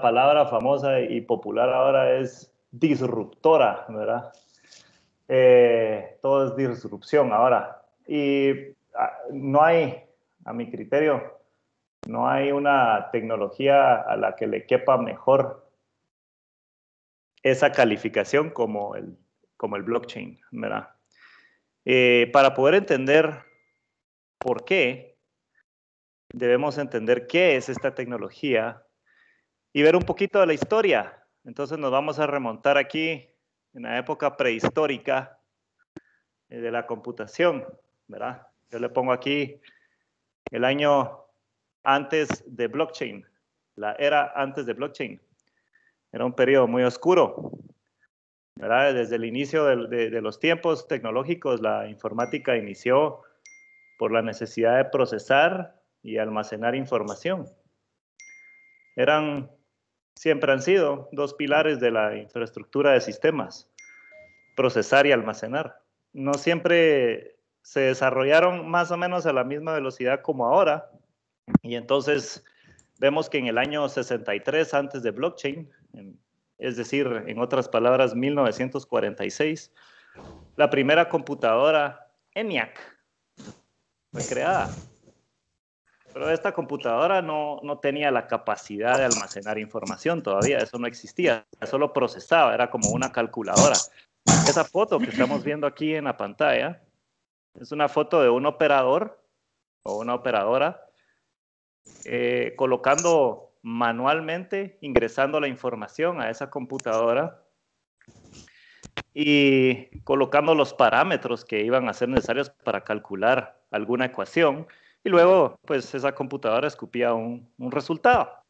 palabra famosa y popular ahora es disruptora, ¿verdad? Todo es disrupción ahora. Y no hay, a mi criterio, no hay una tecnología a la que le quepa mejor esa calificación como el blockchain, ¿verdad? Para poder entender por qué, debemos entender qué es esta tecnología y ver un poquito de la historia. Entonces nos vamos a remontar aquí en la época prehistórica de la computación, ¿verdad? Yo le pongo aquí el año antes de blockchain, la era antes de blockchain. Era un periodo muy oscuro, ¿verdad? Desde el inicio de los tiempos tecnológicos, la informática inició por la necesidad de procesar y almacenar información. Siempre han sido dos pilares de la infraestructura de sistemas: procesar y almacenar. No siempre se desarrollaron más o menos a la misma velocidad como ahora, y entonces vemos que en el año 63 antes de blockchain, es decir, en otras palabras, 1946, la primera computadora ENIAC fue creada. Pero esta computadora no tenía la capacidad de almacenar información todavía, eso no existía, solo procesaba, era como una calculadora. Esa foto que estamos viendo aquí en la pantalla es una foto de un operador o una operadora colocando manualmente, ingresando la información a esa computadora y colocando los parámetros que iban a ser necesarios para calcular alguna ecuación, y luego pues esa computadora escupía un resultado.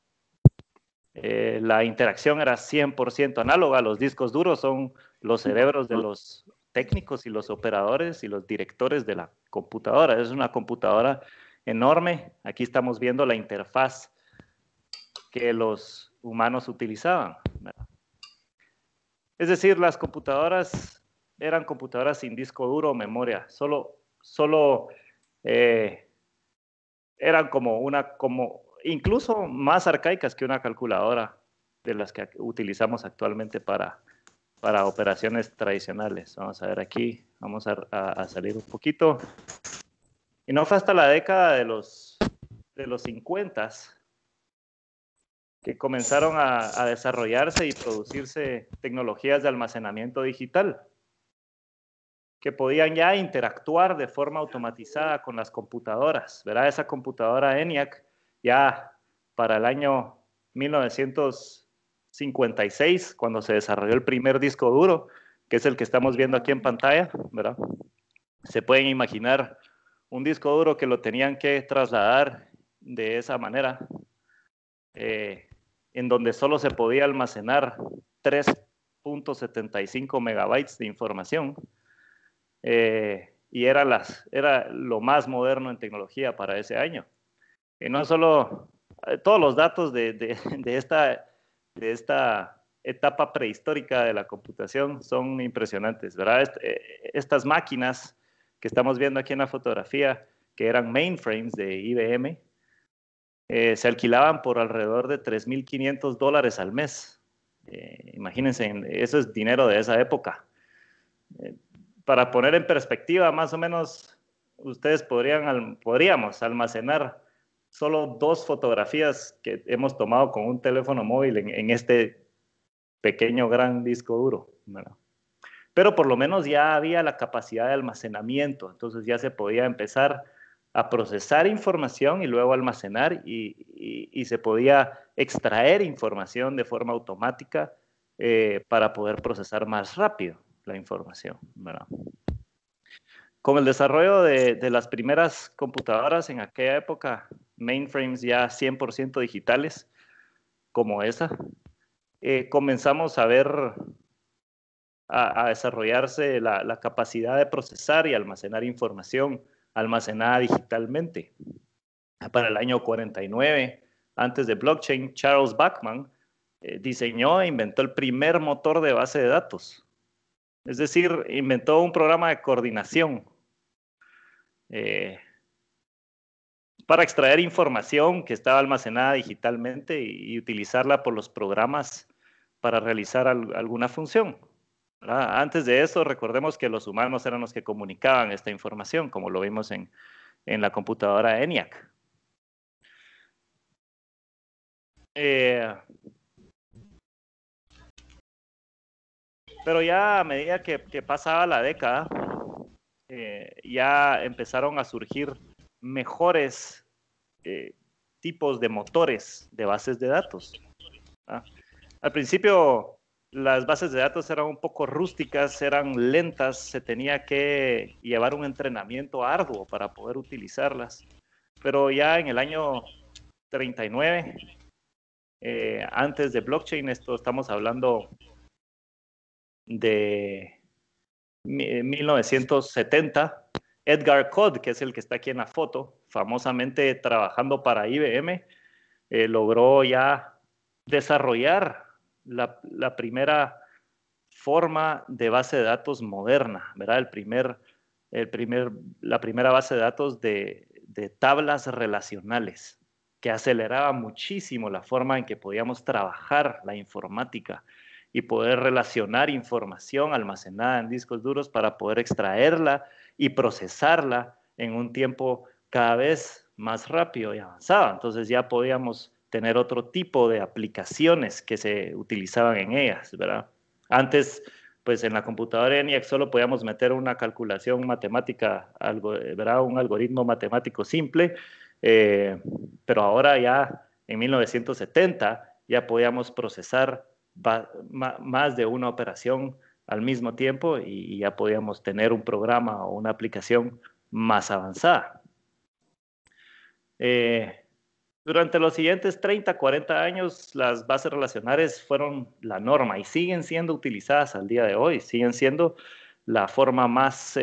La interacción era 100% análoga. Los discos duros son los cerebros de los técnicos y los operadores y los directores de la computadora. Es una computadora enorme. Aquí estamos viendo la interfaz que los humanos utilizaban, ¿verdad? Es decir, las computadoras eran computadoras sin disco duro o memoria. Solo eran incluso más arcaicas que una calculadora de las que utilizamos actualmente para operaciones tradicionales. Vamos a ver aquí, vamos a salir un poquito. Y no fue hasta la década de los 50 que comenzaron a desarrollarse y producirse tecnologías de almacenamiento digital que podían ya interactuar de forma automatizada con las computadoras, ¿verdad? Esa computadora ENIAC ya para el año 1956, cuando se desarrolló el primer disco duro, que es el que estamos viendo aquí en pantalla, ¿verdad? Se pueden imaginar un disco duro que lo tenían que trasladar de esa manera, en donde solo se podía almacenar 3.75 megabytes de información. Y era lo más moderno en tecnología para ese año. Y no solo todos los datos de esta etapa prehistórica de la computación son impresionantes, ¿verdad? Estas máquinas que estamos viendo aquí en la fotografía, que eran mainframes de IBM, se alquilaban por alrededor de $3,500 al mes. Imagínense, eso es dinero de esa época. Para poner en perspectiva, más o menos, ustedes podríamos almacenar solo 2 fotografías que hemos tomado con un teléfono móvil en este pequeño gran disco duro, ¿verdad? Pero por lo menos ya había la capacidad de almacenamiento, entonces ya se podía empezar a procesar información y luego almacenar, y se podía extraer información de forma automática para poder procesar más rápido la información, ¿verdad? Con el desarrollo de las primeras computadoras en aquella época, mainframes ya 100% digitales, como esa, comenzamos a ver a desarrollarse la capacidad de procesar y almacenar información almacenada digitalmente. Para el año 49, antes de blockchain, Charles Bachman diseñó e inventó el primer motor de base de datos. Es decir, inventó un programa de coordinación para extraer información que estaba almacenada digitalmente y utilizarla por los programas para realizar alguna función. ¿Verdad? Antes de eso, recordemos que los humanos eran los que comunicaban esta información, como lo vimos en la computadora ENIAC. Pero ya a medida que pasaba la década, ya empezaron a surgir mejores tipos de motores de bases de datos. ¿Ah? Al principio, las bases de datos eran un poco rústicas, eran lentas, se tenía que llevar un entrenamiento arduo para poder utilizarlas. Pero ya en el año 39, antes de blockchain, estamos hablando de 1970, Edgar Code, que es el que está aquí en la foto, famosamente trabajando para IBM, logró ya desarrollar la primera forma de base de datos moderna, ¿verdad? La primera base de datos de tablas relacionales, que aceleraba muchísimo la forma en que podíamos trabajar la informática y poder relacionar información almacenada en discos duros para poder extraerla y procesarla en un tiempo cada vez más rápido y avanzado. Entonces ya podíamos tener otro tipo de aplicaciones que se utilizaban en ellas, ¿verdad? Antes, pues en la computadora ENIAC solo podíamos meter una calculación matemática, ¿verdad? Un algoritmo matemático simple, pero ahora ya en 1970 ya podíamos procesar más de una operación al mismo tiempo y ya podíamos tener un programa o una aplicación más avanzada. Durante los siguientes 30, 40 años, las bases relacionales fueron la norma y siguen siendo utilizadas al día de hoy, siguen siendo la forma más,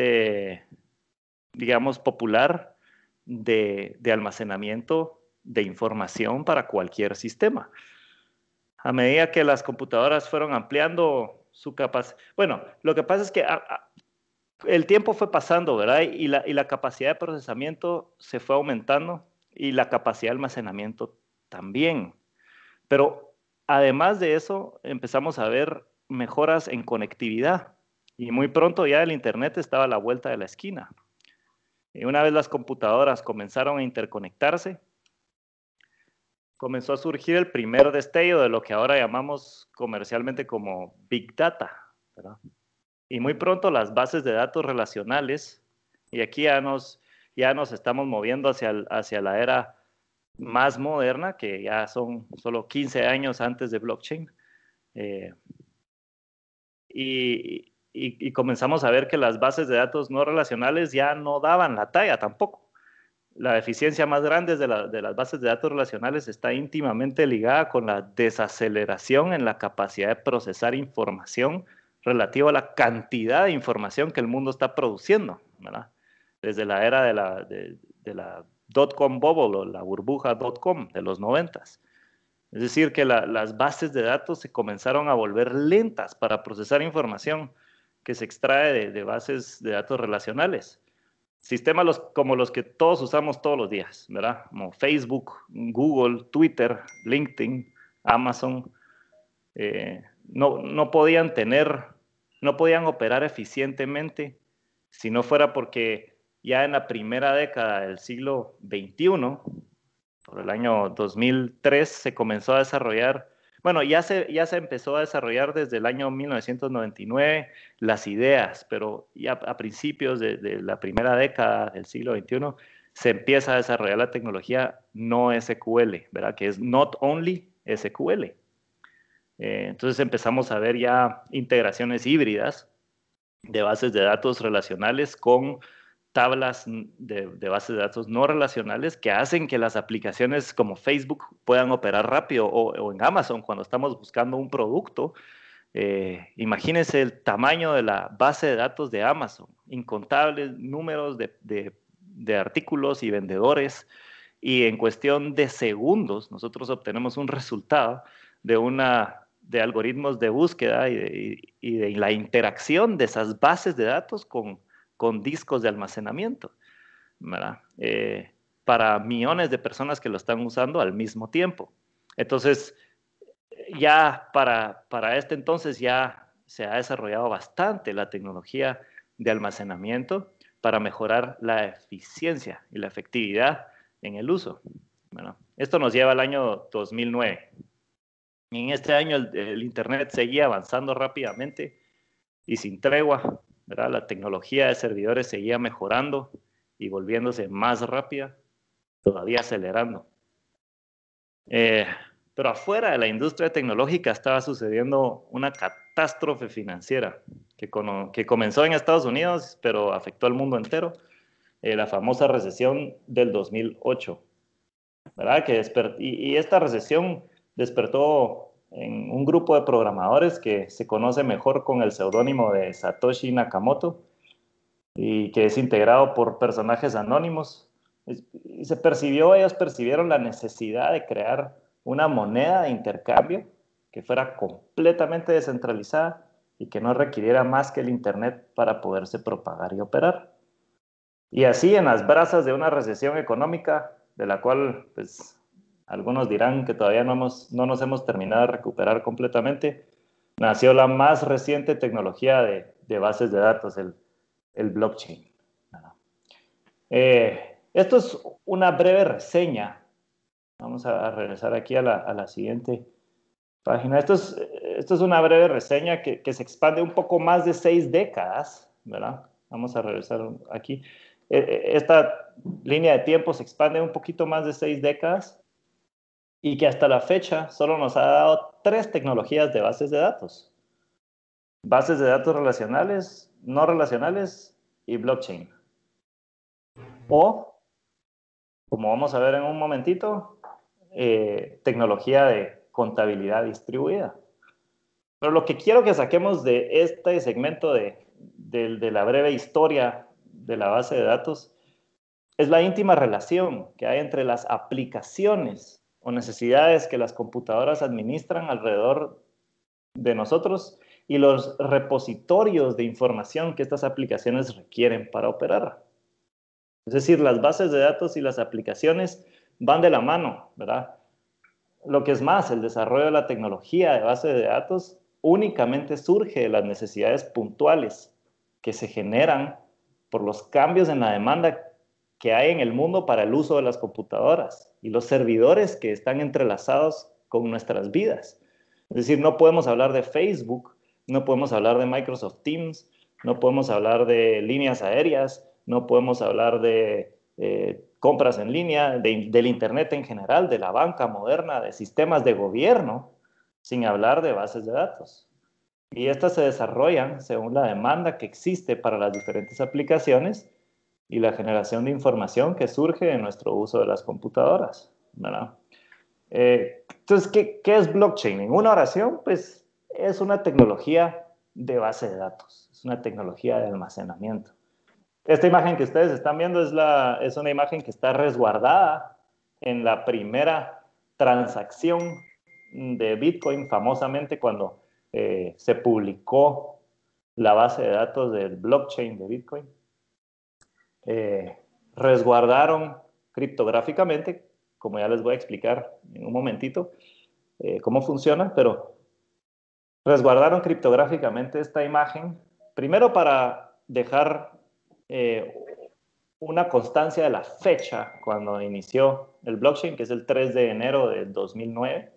digamos, popular de almacenamiento de información para cualquier sistema. A medida que las computadoras fueron ampliando su capacidad, bueno, lo que pasa es que el tiempo fue pasando, ¿verdad? Y la capacidad de procesamiento se fue aumentando y la capacidad de almacenamiento también. Pero además de eso, empezamos a ver mejoras en conectividad. Y muy pronto ya el Internet estaba a la vuelta de la esquina. Y una vez las computadoras comenzaron a interconectarse, comenzó a surgir el primer destello de lo que ahora llamamos comercialmente como Big Data, ¿verdad? Y muy pronto las bases de datos relacionales, y aquí ya nos estamos moviendo hacia la era más moderna, que ya son solo 15 años antes de blockchain, y comenzamos a ver que las bases de datos no relacionales ya no daban la talla tampoco. La eficiencia más grande de las bases de datos relacionales está íntimamente ligada con la desaceleración en la capacidad de procesar información relativa a la cantidad de información que el mundo está produciendo, ¿verdad? Desde la era de la dot-com bubble o la burbuja dot-com de los 90s. Es decir, que las bases de datos se comenzaron a volver lentas para procesar información que se extrae de bases de datos relacionales. Sistemas como los que todos usamos todos los días, ¿verdad? Como Facebook, Google, Twitter, LinkedIn, Amazon, no podían operar eficientemente si no fuera porque ya en la primera década del siglo XXI, por el año 2003, se comenzó a desarrollar, bueno, ya se empezó a desarrollar desde el año 1999 las ideas, pero ya a principios de la primera década del siglo XXI se empieza a desarrollar la tecnología no SQL, ¿verdad? Que es Not Only SQL. Entonces empezamos a ver ya integraciones híbridas de bases de datos relacionales con tablas de bases de datos no relacionales que hacen que las aplicaciones como Facebook puedan operar rápido o en Amazon cuando estamos buscando un producto. Imagínense el tamaño de la base de datos de Amazon, incontables números de artículos y vendedores, y en cuestión de segundos nosotros obtenemos un resultado de algoritmos de búsqueda y de la interacción de esas bases de datos con discos de almacenamiento, ¿verdad? para millones de personas que lo están usando al mismo tiempo. Entonces, ya para este entonces ya se ha desarrollado bastante la tecnología de almacenamiento para mejorar la eficiencia y la efectividad en el uso. Bueno, esto nos lleva al año 2009. En este año el Internet seguía avanzando rápidamente y sin tregua, ¿verdad? La tecnología de servidores seguía mejorando y volviéndose más rápida, todavía acelerando. Pero afuera de la industria tecnológica estaba sucediendo una catástrofe financiera que comenzó en Estados Unidos, pero afectó al mundo entero, la famosa recesión del 2008, ¿verdad? Y esta recesión despertó en un grupo de programadores que se conoce mejor con el seudónimo de Satoshi Nakamoto y que es integrado por personajes anónimos. Y ellos percibieron la necesidad de crear una moneda de intercambio que fuera completamente descentralizada y que no requiriera más que el Internet para poderse propagar y operar. Y así, en las brasas de una recesión económica, de la cual pues, algunos dirán que todavía no nos hemos terminado de recuperar completamente, nació la más reciente tecnología de bases de datos, el blockchain. Esto es una breve reseña. Vamos a regresar aquí a la siguiente página. Esto es una breve reseña que se expande un poco más de 6 décadas, ¿verdad? Vamos a regresar aquí. Esta línea de tiempo se expande un poquito más de 6 décadas y que hasta la fecha solo nos ha dado 3 tecnologías de bases de datos. Bases de datos relacionales, no relacionales y blockchain. O, como vamos a ver en un momentito, tecnología de contabilidad distribuida. Pero lo que quiero que saquemos de este segmento de la breve historia de la base de datos es la íntima relación que hay entre las aplicaciones o necesidades que las computadoras administran alrededor de nosotros y los repositorios de información que estas aplicaciones requieren para operar. Es decir, las bases de datos y las aplicaciones van de la mano, ¿verdad? Lo que es más, el desarrollo de la tecnología de base de datos únicamente surge de las necesidades puntuales que se generan por los cambios en la demanda que hay en el mundo para el uso de las computadoras y los servidores que están entrelazados con nuestras vidas. Es decir, no podemos hablar de Facebook, no podemos hablar de Microsoft Teams, no podemos hablar de líneas aéreas, no podemos hablar de compras en línea, del Internet en general, de la banca moderna, de sistemas de gobierno, sin hablar de bases de datos. Y estas se desarrollan según la demanda que existe para las diferentes aplicaciones y la generación de información que surge de nuestro uso de las computadoras, ¿verdad? Entonces, ¿qué es blockchain? En una oración, pues es una tecnología de base de datos, es una tecnología de almacenamiento. Esta imagen que ustedes están viendo es una imagen que está resguardada en la primera transacción de Bitcoin, famosamente cuando se publicó la base de datos del blockchain de Bitcoin. Resguardaron criptográficamente, como ya les voy a explicar en un momentito cómo funciona, pero resguardaron criptográficamente esta imagen, primero para dejar una constancia de la fecha cuando inició el blockchain, que es el 3 de enero de 2009,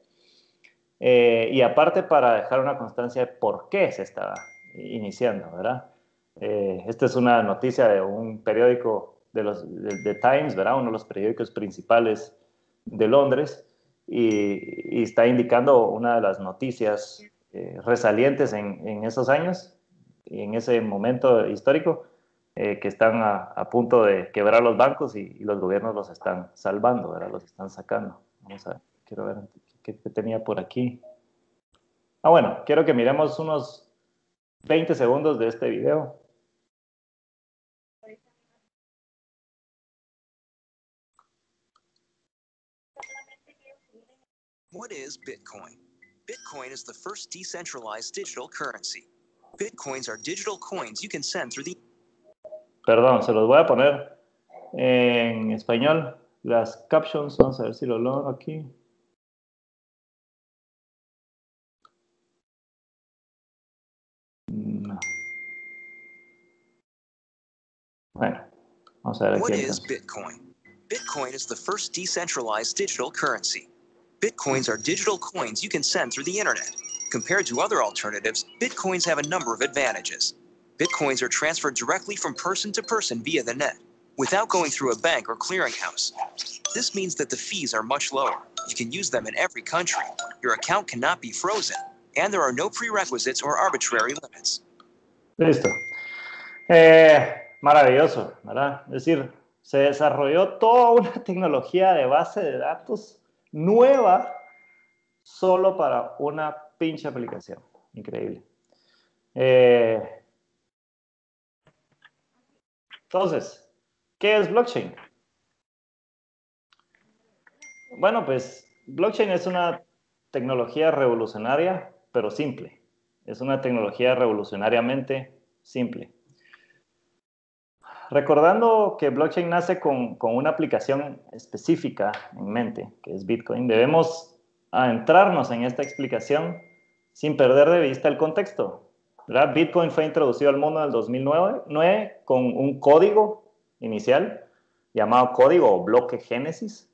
y aparte para dejar una constancia de por qué se estaba iniciando, ¿verdad? Esta es una noticia de un periódico de Times, ¿verdad? Uno de los periódicos principales de Londres, y está indicando una de las noticias resalientes en esos años y en ese momento histórico, que están a punto de quebrar los bancos y los gobiernos los están salvando, ¿verdad? Los están sacando. Vamos a ver, quiero ver qué tenía por aquí. Bueno, quiero que miremos unos 20 segundos de este video. What is Bitcoin? Bitcoin is the first decentralized digital currency. Bitcoins are digital coins you can send through the... Perdón, se los voy a poner en español. las captions, vamos a ver si lo logro aquí. No. Bueno, vamos a ver aquí. What is Bitcoin? Bitcoin is the first decentralized digital currency. Bitcoins are digital coins you can send through the internet. Compared to other alternatives, Bitcoins have a number of advantages. Bitcoins are transferred directly from person to person via the net, without going through a bank or clearinghouse. This means that the fees are much lower. You can use them in every country. Your account cannot be frozen, and there are no prerequisites or arbitrary limits. Listo. Maravilloso, ¿verdad? Es decir, se desarrolló toda una tecnología de base de datos nueva solo para una pinche aplicación. Increíble. Entonces, ¿qué es blockchain? Bueno, pues blockchain es una tecnología revolucionaria, pero simple. Es una tecnología revolucionariamente simple. Recordando que blockchain nace con una aplicación específica en mente, que es Bitcoin, debemos adentrarnos en esta explicación sin perder de vista el contexto, ¿verdad? Bitcoin fue introducido al mundo en el 2009 con un código inicial llamado código o bloque Génesis.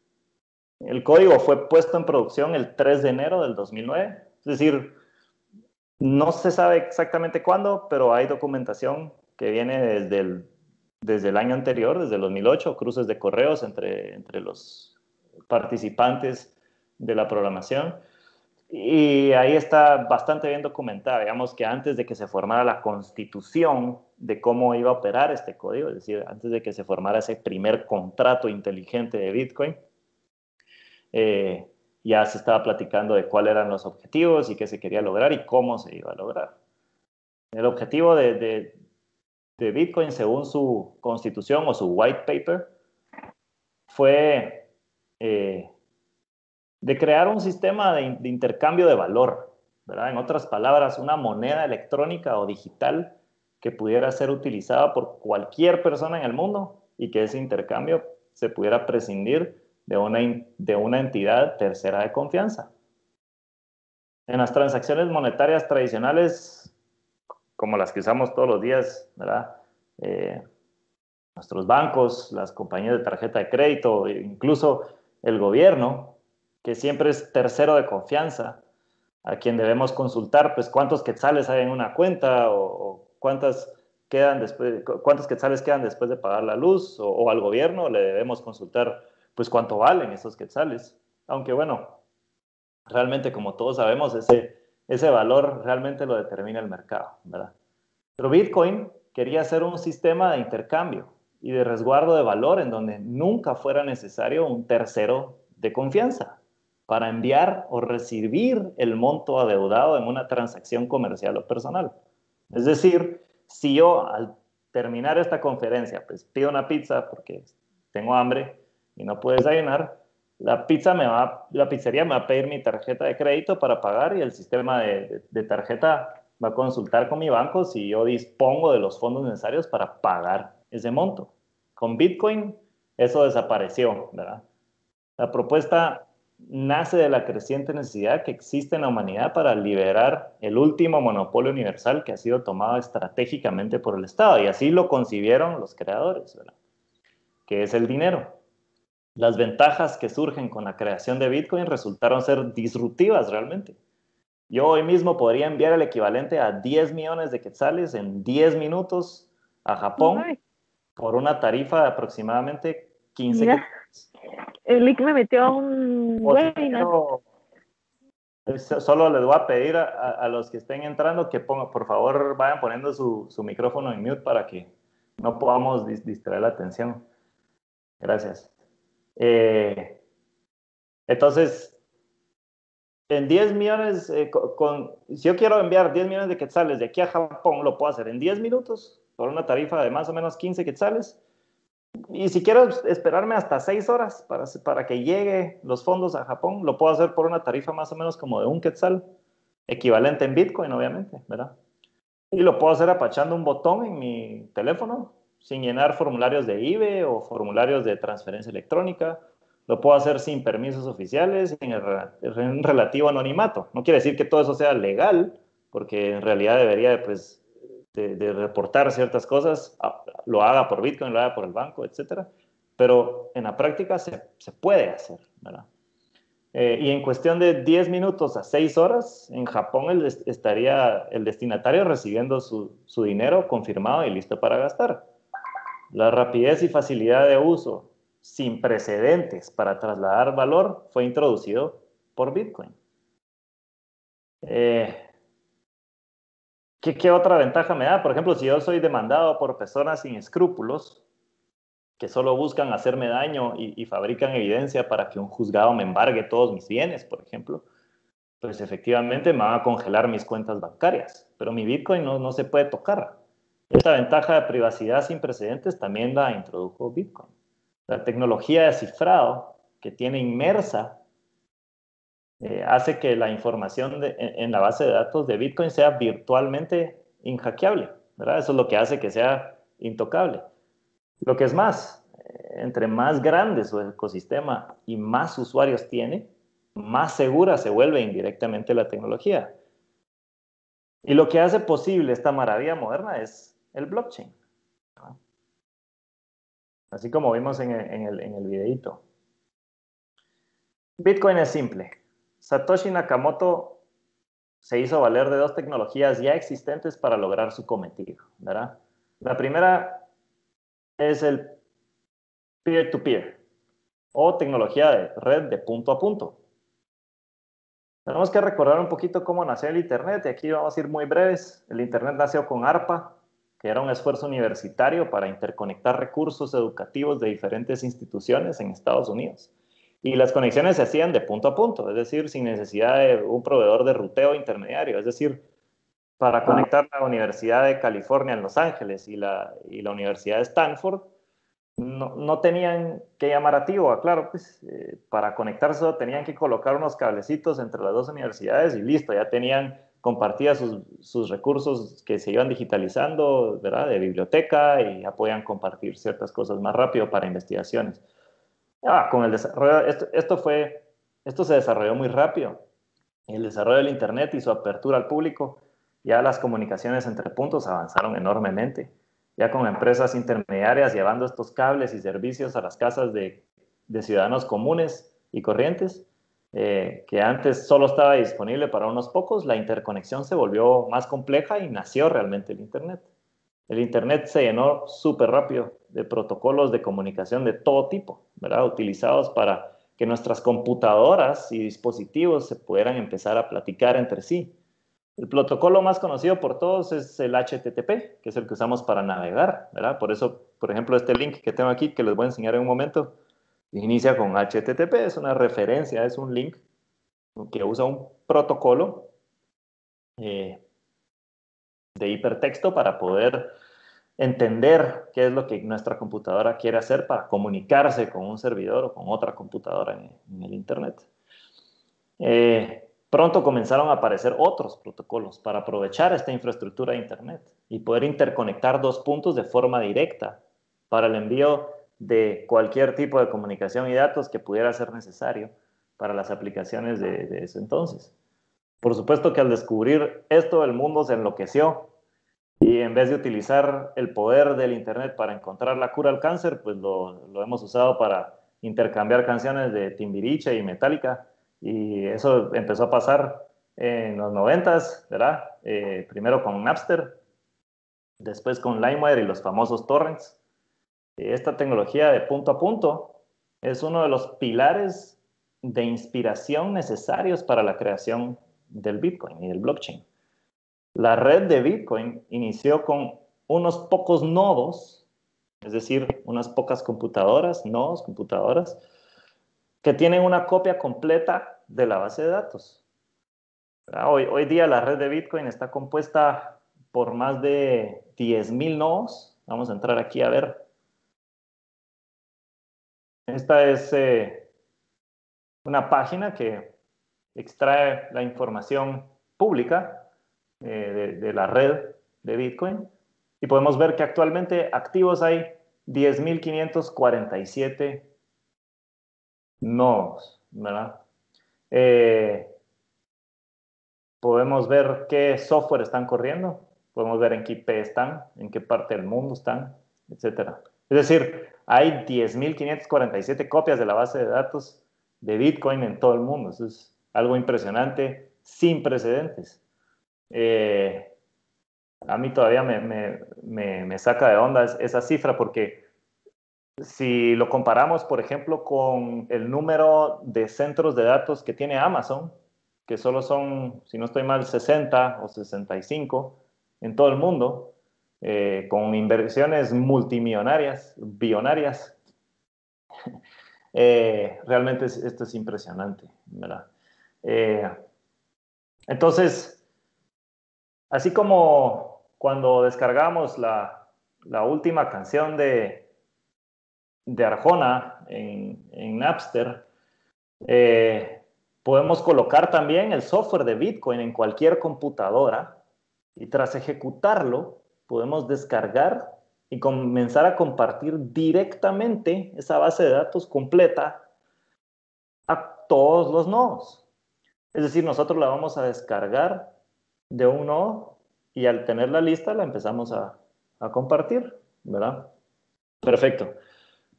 El código fue puesto en producción el 3 de enero del 2009, es decir, no se sabe exactamente cuándo, pero hay documentación que viene desde el año anterior, desde el 2008, cruces de correos entre los participantes de la programación. Y ahí está bastante bien documentada. Digamos que antes de que se formara la constitución de cómo iba a operar este código, es decir, antes de que se formara ese primer contrato inteligente de Bitcoin, ya se estaba platicando de cuáles eran los objetivos y qué se quería lograr y cómo se iba a lograr. El objetivo de Bitcoin, según su constitución o su white paper, fue de crear un sistema de intercambio de valor, ¿verdad? En otras palabras, una moneda electrónica o digital que pudiera ser utilizada por cualquier persona en el mundo y que ese intercambio se pudiera prescindir de una entidad tercera de confianza. En las transacciones monetarias tradicionales, como las que usamos todos los días, ¿verdad? Nuestros bancos, las compañías de tarjeta de crédito, incluso el gobierno, que siempre es tercero de confianza, a quien debemos consultar, pues cuántos quetzales hay en una cuenta o cuántos quetzales quedan después de pagar la luz, o al gobierno le debemos consultar, pues cuánto valen esos quetzales. Aunque bueno, realmente como todos sabemos, ese valor realmente lo determina el mercado, ¿verdad? Pero Bitcoin quería ser un sistema de intercambio y de resguardo de valor en donde nunca fuera necesario un tercero de confianza para enviar o recibir el monto adeudado en una transacción comercial o personal. Es decir, si yo al terminar esta conferencia pues pido una pizza porque tengo hambre y no puedo desayunar, la pizzería me va a pedir mi tarjeta de crédito para pagar y el sistema de tarjeta va a consultar con mi banco si yo dispongo de los fondos necesarios para pagar ese monto. Con Bitcoin eso desapareció, ¿verdad? La propuesta nace de la creciente necesidad que existe en la humanidad para liberar el último monopolio universal que ha sido tomado estratégicamente por el Estado, y así lo concibieron los creadores, ¿verdad? Que es el dinero. Las ventajas que surgen con la creación de Bitcoin resultaron ser disruptivas realmente. Yo hoy mismo podría enviar el equivalente a 10 millones de quetzales en 10 minutos a Japón por una tarifa de aproximadamente 15 quetzales. El link me metió a un webinar. Solo les voy a pedir a los que estén entrando que por favor vayan poniendo su micrófono en mute para que no podamos distraer la atención. Gracias. Entonces, en 10 millones, si yo quiero enviar 10 millones de quetzales de aquí a Japón, lo puedo hacer en 10 minutos por una tarifa de más o menos 15 quetzales. Y si quiero esperarme hasta 6 horas para que llegue los fondos a Japón, lo puedo hacer por una tarifa más o menos como de un quetzal, equivalente en Bitcoin, obviamente, ¿verdad? Y lo puedo hacer apachando un botón en mi teléfono, sin llenar formularios de IBE o formularios de transferencia electrónica lo puedo hacer sin permisos oficiales, en relativo anonimato. No quiere decir que todo eso sea legal, porque en realidad debería pues, de reportar ciertas cosas, lo haga por Bitcoin, lo haga por el banco, etc. Pero en la práctica se puede hacer, ¿verdad? Y en cuestión de 10 minutos a 6 horas, en Japón estaría el destinatario recibiendo su dinero confirmado y listo para gastar. La rapidez y facilidad de uso sin precedentes para trasladar valor fue introducido por Bitcoin. ¿Qué otra ventaja me da? Por ejemplo, si yo soy demandado por personas sin escrúpulos que solo buscan hacerme daño y fabrican evidencia para que un juzgado me embargue todos mis bienes, por ejemplo, pues efectivamente me van a congelar mis cuentas bancarias, pero mi Bitcoin no se puede tocar. Esta ventaja de privacidad sin precedentes también la introdujo Bitcoin. La tecnología de cifrado que tiene inmersa hace que la información en la base de datos de Bitcoin sea virtualmente inhackeable, ¿verdad? Eso es lo que hace que sea intocable. Lo que es más, entre más grande su ecosistema y más usuarios tiene, más segura se vuelve indirectamente la tecnología. Y lo que hace posible esta maravilla moderna es el blockchain, ¿no? Así como vimos en el videito. Bitcoin es simple. Satoshi Nakamoto se hizo valer de dos tecnologías ya existentes para lograr su cometido, ¿verdad? La primera es el peer-to-peer o tecnología de red de punto a punto. Tenemos que recordar un poquito cómo nació el Internet y aquí vamos a ir muy breves. El Internet nació con ARPA, que era un esfuerzo universitario para interconectar recursos educativos de diferentes instituciones en Estados Unidos. Y las conexiones se hacían de punto a punto, es decir, sin necesidad de un proveedor de ruteo intermediario. Es decir, para conectar la Universidad de California en Los Ángeles y la Universidad de Stanford, no tenían que llamar a Tigo, claro, pues para conectarse tenían que colocar unos cablecitos entre las dos universidades y listo, ya tenían compartidas sus recursos que se iban digitalizando, ¿verdad? De biblioteca y ya podían compartir ciertas cosas más rápido para investigaciones. Con el desarrollo, esto se desarrolló muy rápido. El desarrollo del Internet y su apertura al público, ya las comunicaciones entre puntos avanzaron enormemente. Ya con empresas intermediarias llevando estos cables y servicios a las casas de ciudadanos comunes y corrientes, que antes solo estaba disponible para unos pocos, la interconexión se volvió más compleja y nació realmente el Internet. El Internet se llenó súper rápido de protocolos de comunicación de todo tipo, ¿verdad? Utilizados para que nuestras computadoras y dispositivos se pudieran empezar a platicar entre sí. El protocolo más conocido por todos es el HTTP, que es el que usamos para navegar, ¿verdad? Por eso, por ejemplo, este link que tengo aquí, que les voy a enseñar en un momento, inicia con HTTP, es una referencia, es un link que usa un protocolo de hipertexto para poder entender qué es lo que nuestra computadora quiere hacer para comunicarse con un servidor o con otra computadora en el Internet. Pronto comenzaron a aparecer otros protocolos para aprovechar esta infraestructura de Internet y poder interconectar dos puntos de forma directa para el envío de cualquier tipo de comunicación y datos que pudiera ser necesario para las aplicaciones de ese entonces. Por supuesto que al descubrir esto, el mundo se enloqueció y en vez de utilizar el poder del Internet para encontrar la cura al cáncer, pues lo hemos usado para intercambiar canciones de Timbiriche y Metallica. Y eso empezó a pasar en los 90s, ¿verdad? Primero con Napster, después con LimeWire y los famosos torrents. Esta tecnología de punto a punto es uno de los pilares de inspiración necesarios para la creación del Bitcoin y del blockchain. La red de Bitcoin inició con unos pocos nodos, es decir, unas pocas computadoras, nodos, computadoras, que tienen una copia completa de la base de datos. Hoy día la red de Bitcoin está compuesta por más de 10.000 nodos. Vamos a entrar aquí a ver. Esta es una página que extrae la información pública de la red de Bitcoin y podemos ver que actualmente activos hay 10.547 nodos, ¿verdad? Podemos ver qué software están corriendo, podemos ver en qué IP están, en qué parte del mundo están, etcétera. Es decir, hay 10.547 copias de la base de datos de Bitcoin en todo el mundo. Eso es algo impresionante, sin precedentes. A mí todavía me saca de onda esa cifra porque si lo comparamos, por ejemplo, con el número de centros de datos que tiene Amazon, que solo son, si no estoy mal, 60 o 65 en todo el mundo, con inversiones multimillonarias, billonarias, realmente esto es impresionante, ¿verdad? Eh, entonces, así como cuando descargamos la última canción de Arjona en Napster, podemos colocar también el software de Bitcoin en cualquier computadora y tras ejecutarlo podemos descargar y comenzar a compartir directamente esa base de datos completa a todos los nodos. Es decir, nosotros la vamos a descargar de un nodo y al tener la lista la empezamos a compartir, ¿verdad? Perfecto.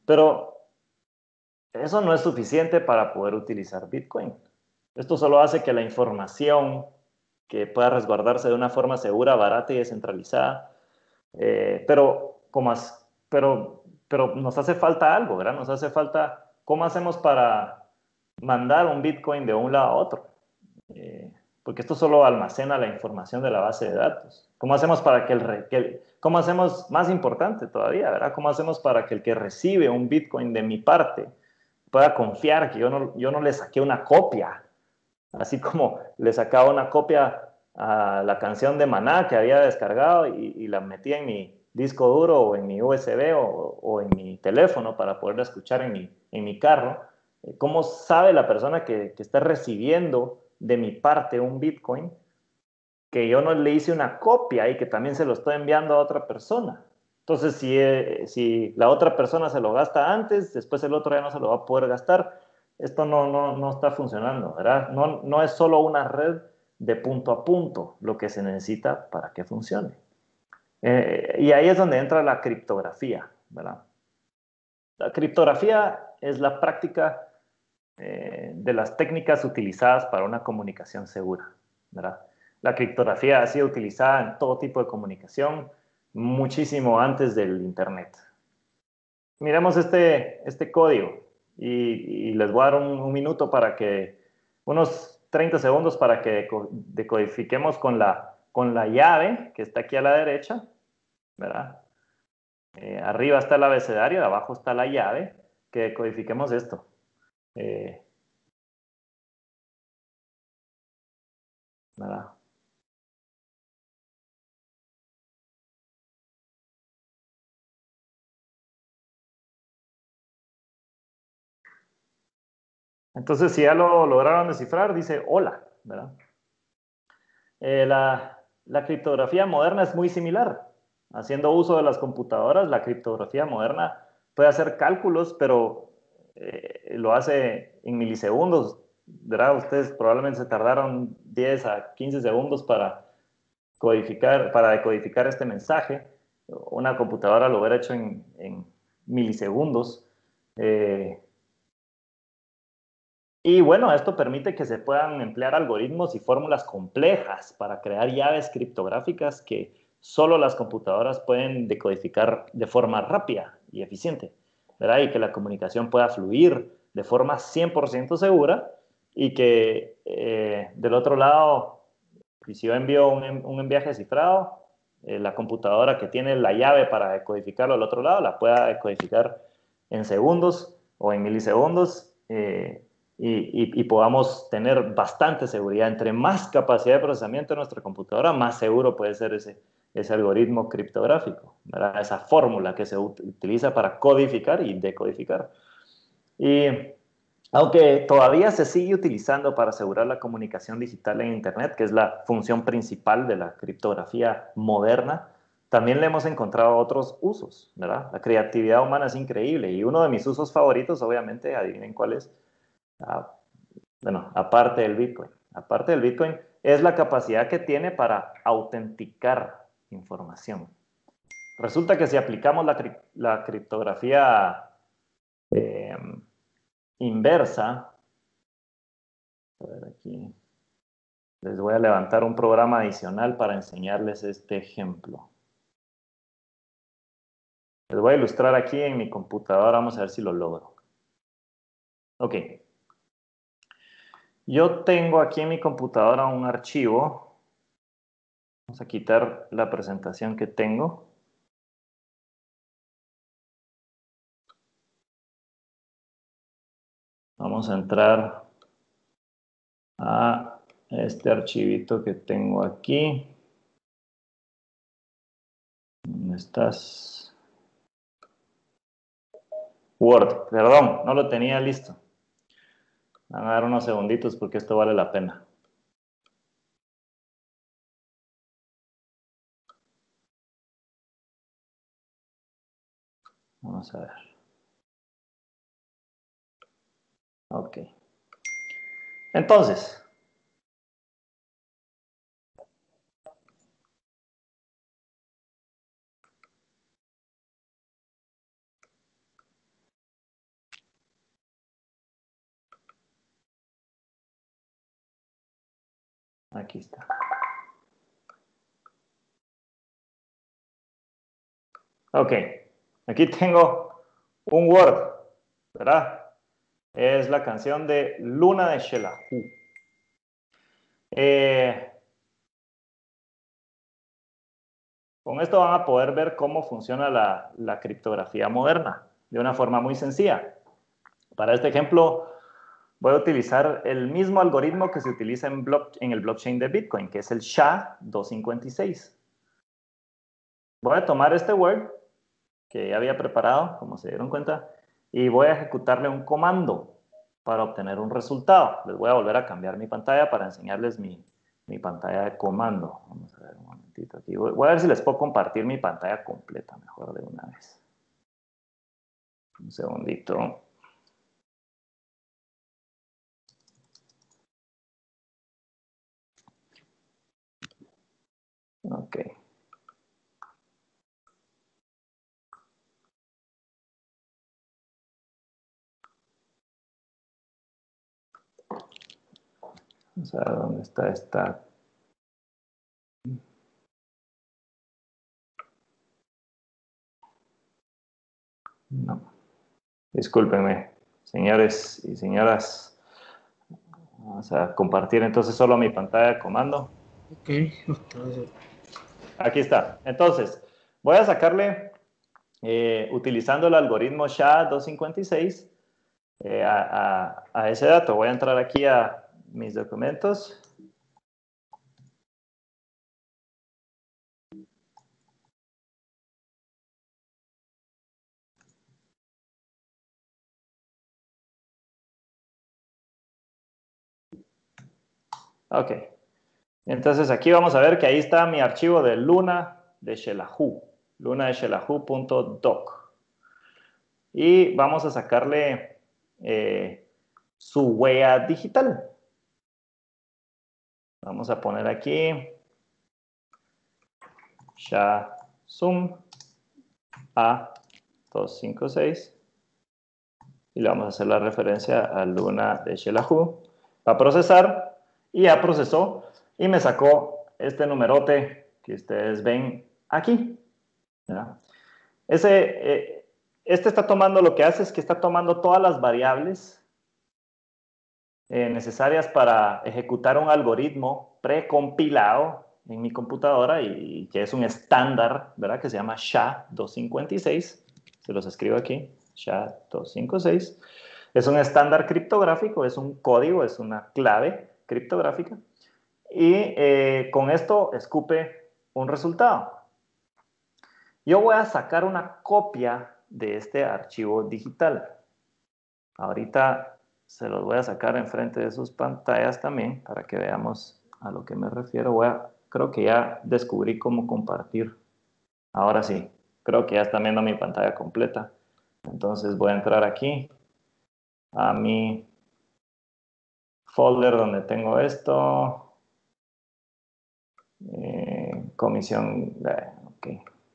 Pero eso no es suficiente para poder utilizar Bitcoin. Esto solo hace que la información que pueda resguardarse de una forma segura, barata y descentralizada, pero nos hace falta algo, ¿verdad? Nos hace falta, ¿cómo hacemos para mandar un Bitcoin de un lado a otro? Porque esto solo almacena la información de la base de datos. ¿Cómo hacemos para cómo hacemos, más importante todavía, ¿verdad? ¿Cómo hacemos para que el que recibe un Bitcoin de mi parte pueda confiar que yo no le saqué una copia, así como le sacaba una copia a la canción de Maná que había descargado y la metía en mi disco duro o en mi USB o en mi teléfono para poderla escuchar en mi carro? ¿Cómo sabe la persona que está recibiendo de mi parte un Bitcoin que yo no le hice una copia y que también se lo estoy enviando a otra persona? Entonces, si la otra persona se lo gasta antes, después el otro ya no se lo va a poder gastar. Esto no está funcionando, ¿verdad? No es solo una red de punto a punto lo que se necesita para que funcione. Y ahí es donde entra la criptografía, ¿verdad? La criptografía es la práctica de las técnicas utilizadas para una comunicación segura, ¿verdad? La criptografía ha sido utilizada en todo tipo de comunicación muchísimo antes del Internet. Miremos este código y les voy a dar un minuto para que, unos 30 segundos para que decodifiquemos con la llave que está aquí a la derecha, ¿verdad? Arriba está el abecedario, abajo está la llave, que decodifiquemos esto. ¿Verdad? Entonces, si ya lo lograron descifrar, dice hola, ¿verdad? La criptografía moderna es muy similar. Haciendo uso de las computadoras, la criptografía moderna puede hacer cálculos, pero lo hace en milisegundos, ¿verdad? Ustedes probablemente se tardaron 10 a 15 segundos para decodificar este mensaje. Una computadora lo hubiera hecho en milisegundos. Eh, Y bueno, esto permite que se puedan emplear algoritmos y fórmulas complejas para crear llaves criptográficas que solo las computadoras pueden decodificar de forma rápida y eficiente, ¿verdad? Y que la comunicación pueda fluir de forma 100% segura y que del otro lado, si yo envío un enviaje cifrado, la computadora que tiene la llave para decodificarlo al otro lado la pueda decodificar en segundos o en milisegundos. Y podamos tener bastante seguridad. Entre más capacidad de procesamiento de nuestra computadora, más seguro puede ser ese algoritmo criptográfico, ¿verdad? Esa fórmula que se utiliza para codificar y decodificar. Y aunque todavía se sigue utilizando para asegurar la comunicación digital en Internet, que es la función principal de la criptografía moderna, también le hemos encontrado otros usos, ¿verdad? La creatividad humana es increíble y uno de mis usos favoritos, obviamente, adivinen cuál es Bueno, aparte del Bitcoin. Aparte del Bitcoin es la capacidad que tiene para autenticar información. Resulta que si aplicamos la criptografía inversa, a ver aquí, les voy a levantar un programa adicional para enseñarles este ejemplo. Les voy a ilustrar aquí en mi computadora, vamos a ver si lo logro. Ok. Yo tengo aquí en mi computadora un archivo. Vamos a quitar la presentación que tengo. Vamos a entrar a este archivito que tengo aquí. ¿Dónde estás? Word, perdón, no lo tenía listo. Van a dar unos segunditos porque esto vale la pena. Vamos a ver. Ok. Entonces, aquí está. Ok, aquí tengo un Word, ¿verdad? Es la canción de Luna de Shelahu. Con esto van a poder ver cómo funciona la criptografía moderna de una forma muy sencilla. Para este ejemplo, voy a utilizar el mismo algoritmo que se utiliza en el blockchain de Bitcoin, que es el SHA-256. Voy a tomar este Word que ya había preparado, como se dieron cuenta, y voy a ejecutarle un comando para obtener un resultado. Les voy a volver a cambiar mi pantalla para enseñarles mi pantalla de comando. Vamos a ver un momentito aquí. Voy a ver si les puedo compartir mi pantalla completa mejor de una vez. Un segundito. Ok. Vamos a ver dónde está esta. No. Discúlpenme, señores y señoras. Vamos a compartir entonces solo mi pantalla de comando. Ok, Aquí está. Entonces, voy a sacarle, utilizando el algoritmo SHA-256, a ese dato. Voy a entrar aquí a mis documentos. Ok. Entonces aquí vamos a ver que ahí está mi archivo de Luna de Shelahu. lunadeshelahu.doc. Y vamos a sacarle su huella digital. Vamos a poner aquí SHA-SUM A256 y le vamos a hacer la referencia a Luna de Shelahu. Va a procesar y ya procesó y me sacó este numerote que ustedes ven aquí. ¿Ya? Este está tomando, lo que hace es que está tomando todas las variables necesarias para ejecutar un algoritmo precompilado en mi computadora y que es un estándar, ¿verdad? Que se llama SHA-256. Se los escribo aquí, SHA-256. Es un estándar criptográfico, es un código, es una clave criptográfica. Y con esto escupe un resultado. Yo voy a sacar una copia de este archivo digital. Ahorita se los voy a sacar enfrente de sus pantallas también para que veamos a lo que me refiero. Creo que ya descubrí cómo compartir. Ahora sí, creo que ya están viendo mi pantalla completa. Entonces voy a entrar aquí a mi folder donde tengo esto. Comisión. Ok.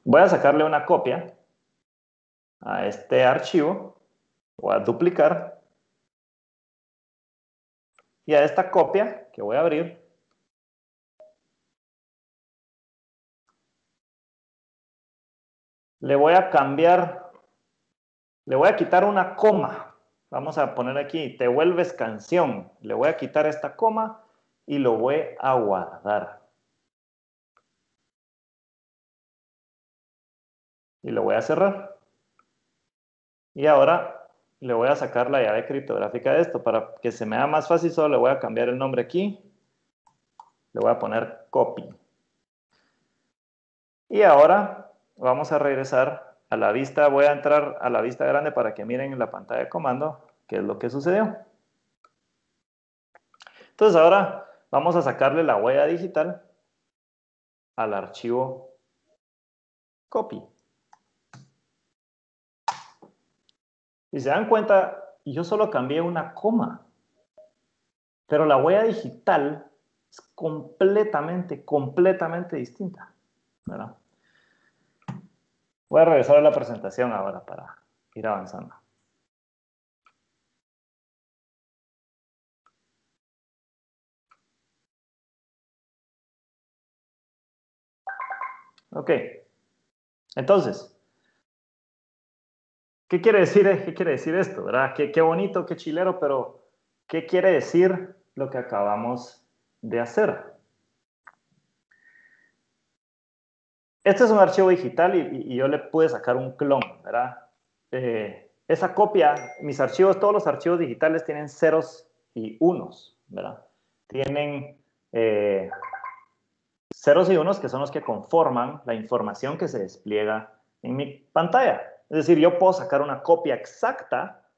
Voy a sacarle una copia a este archivo. Voy a duplicar. Y a esta copia que voy a abrir, le voy a cambiar, le voy a quitar una coma. Vamos a poner aquí, te vuelves canción. Le voy a quitar esta coma y lo voy a guardar. Y lo voy a cerrar. Y ahora le voy a sacar la llave criptográfica de esto. Para que se me haga más fácil, solo le voy a cambiar el nombre aquí. Le voy a poner copy. Y ahora vamos a regresar a la vista. Voy a entrar a la vista grande para que miren en la pantalla de comando qué es lo que sucedió. Entonces ahora vamos a sacarle la huella digital al archivo copy. Si se dan cuenta, yo solo cambié una coma. Pero la huella digital es completamente distinta, ¿verdad? Voy a regresar a la presentación ahora para ir avanzando. Ok. Entonces, ¿qué quiere decir esto, verdad? Qué bonito, qué chilero, pero ¿qué quiere decir lo que acabamos de hacer? Este es un archivo digital y yo le pude sacar un clon, ¿verdad? Esa copia, mis archivos, todos los archivos digitales tienen ceros y unos, ¿verdad? Tienen ceros y unos que son los que conforman la información que se despliega en mi pantalla. Es decir, yo puedo sacar una copia exacta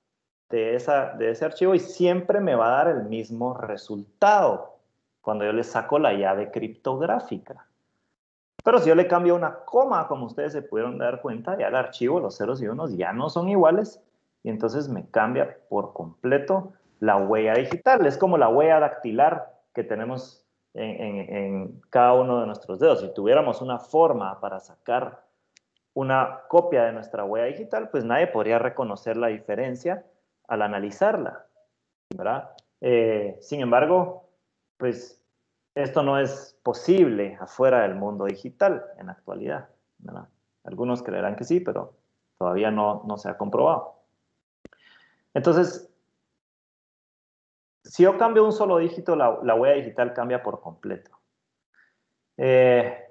de ese archivo y siempre me va a dar el mismo resultado cuando yo le saco la llave criptográfica. Pero si yo le cambio una coma, como ustedes se pudieron dar cuenta, ya el archivo, los ceros y unos ya no son iguales y entonces me cambia por completo la huella digital. Es como la huella dactilar que tenemos en cada uno de nuestros dedos. Si tuviéramos una forma para sacar una copia de nuestra huella digital, pues nadie podría reconocer la diferencia al analizarla, ¿verdad? Sin embargo, pues esto no es posible afuera del mundo digital en la actualidad, ¿verdad? Algunos creerán que sí, pero todavía no se ha comprobado. Entonces, si yo cambio un solo dígito, la huella digital cambia por completo. Esta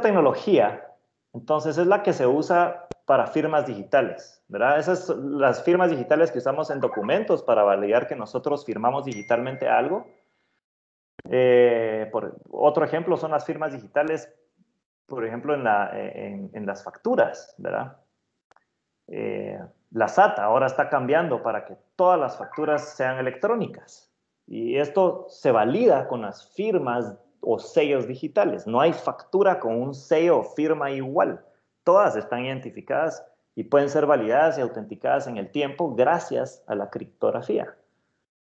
tecnología, entonces, es la que se usa para firmas digitales, ¿verdad? Esas son las firmas digitales que usamos en documentos para validar que nosotros firmamos digitalmente algo. Otro ejemplo son las firmas digitales, por ejemplo, en las facturas, ¿verdad? La SAT ahora está cambiando para que todas las facturas sean electrónicas. Y esto se valida con las firmas o sellos digitales. No hay factura con un sello o firma igual. Todas están identificadas y pueden ser validadas y autenticadas en el tiempo gracias a la criptografía.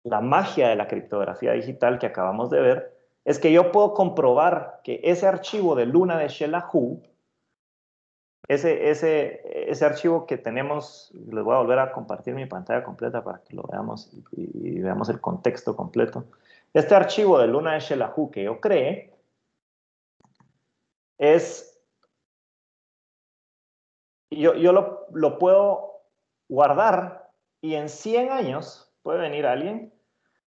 La magia de la criptografía digital que acabamos de ver es que yo puedo comprobar que ese archivo de Luna de Xelajú, ese archivo que tenemos, les voy a volver a compartir mi pantalla completa para que lo veamos y veamos el contexto completo. Este archivo de Luna de Xelajú que yo creé yo lo puedo guardar y en 100 años puede venir alguien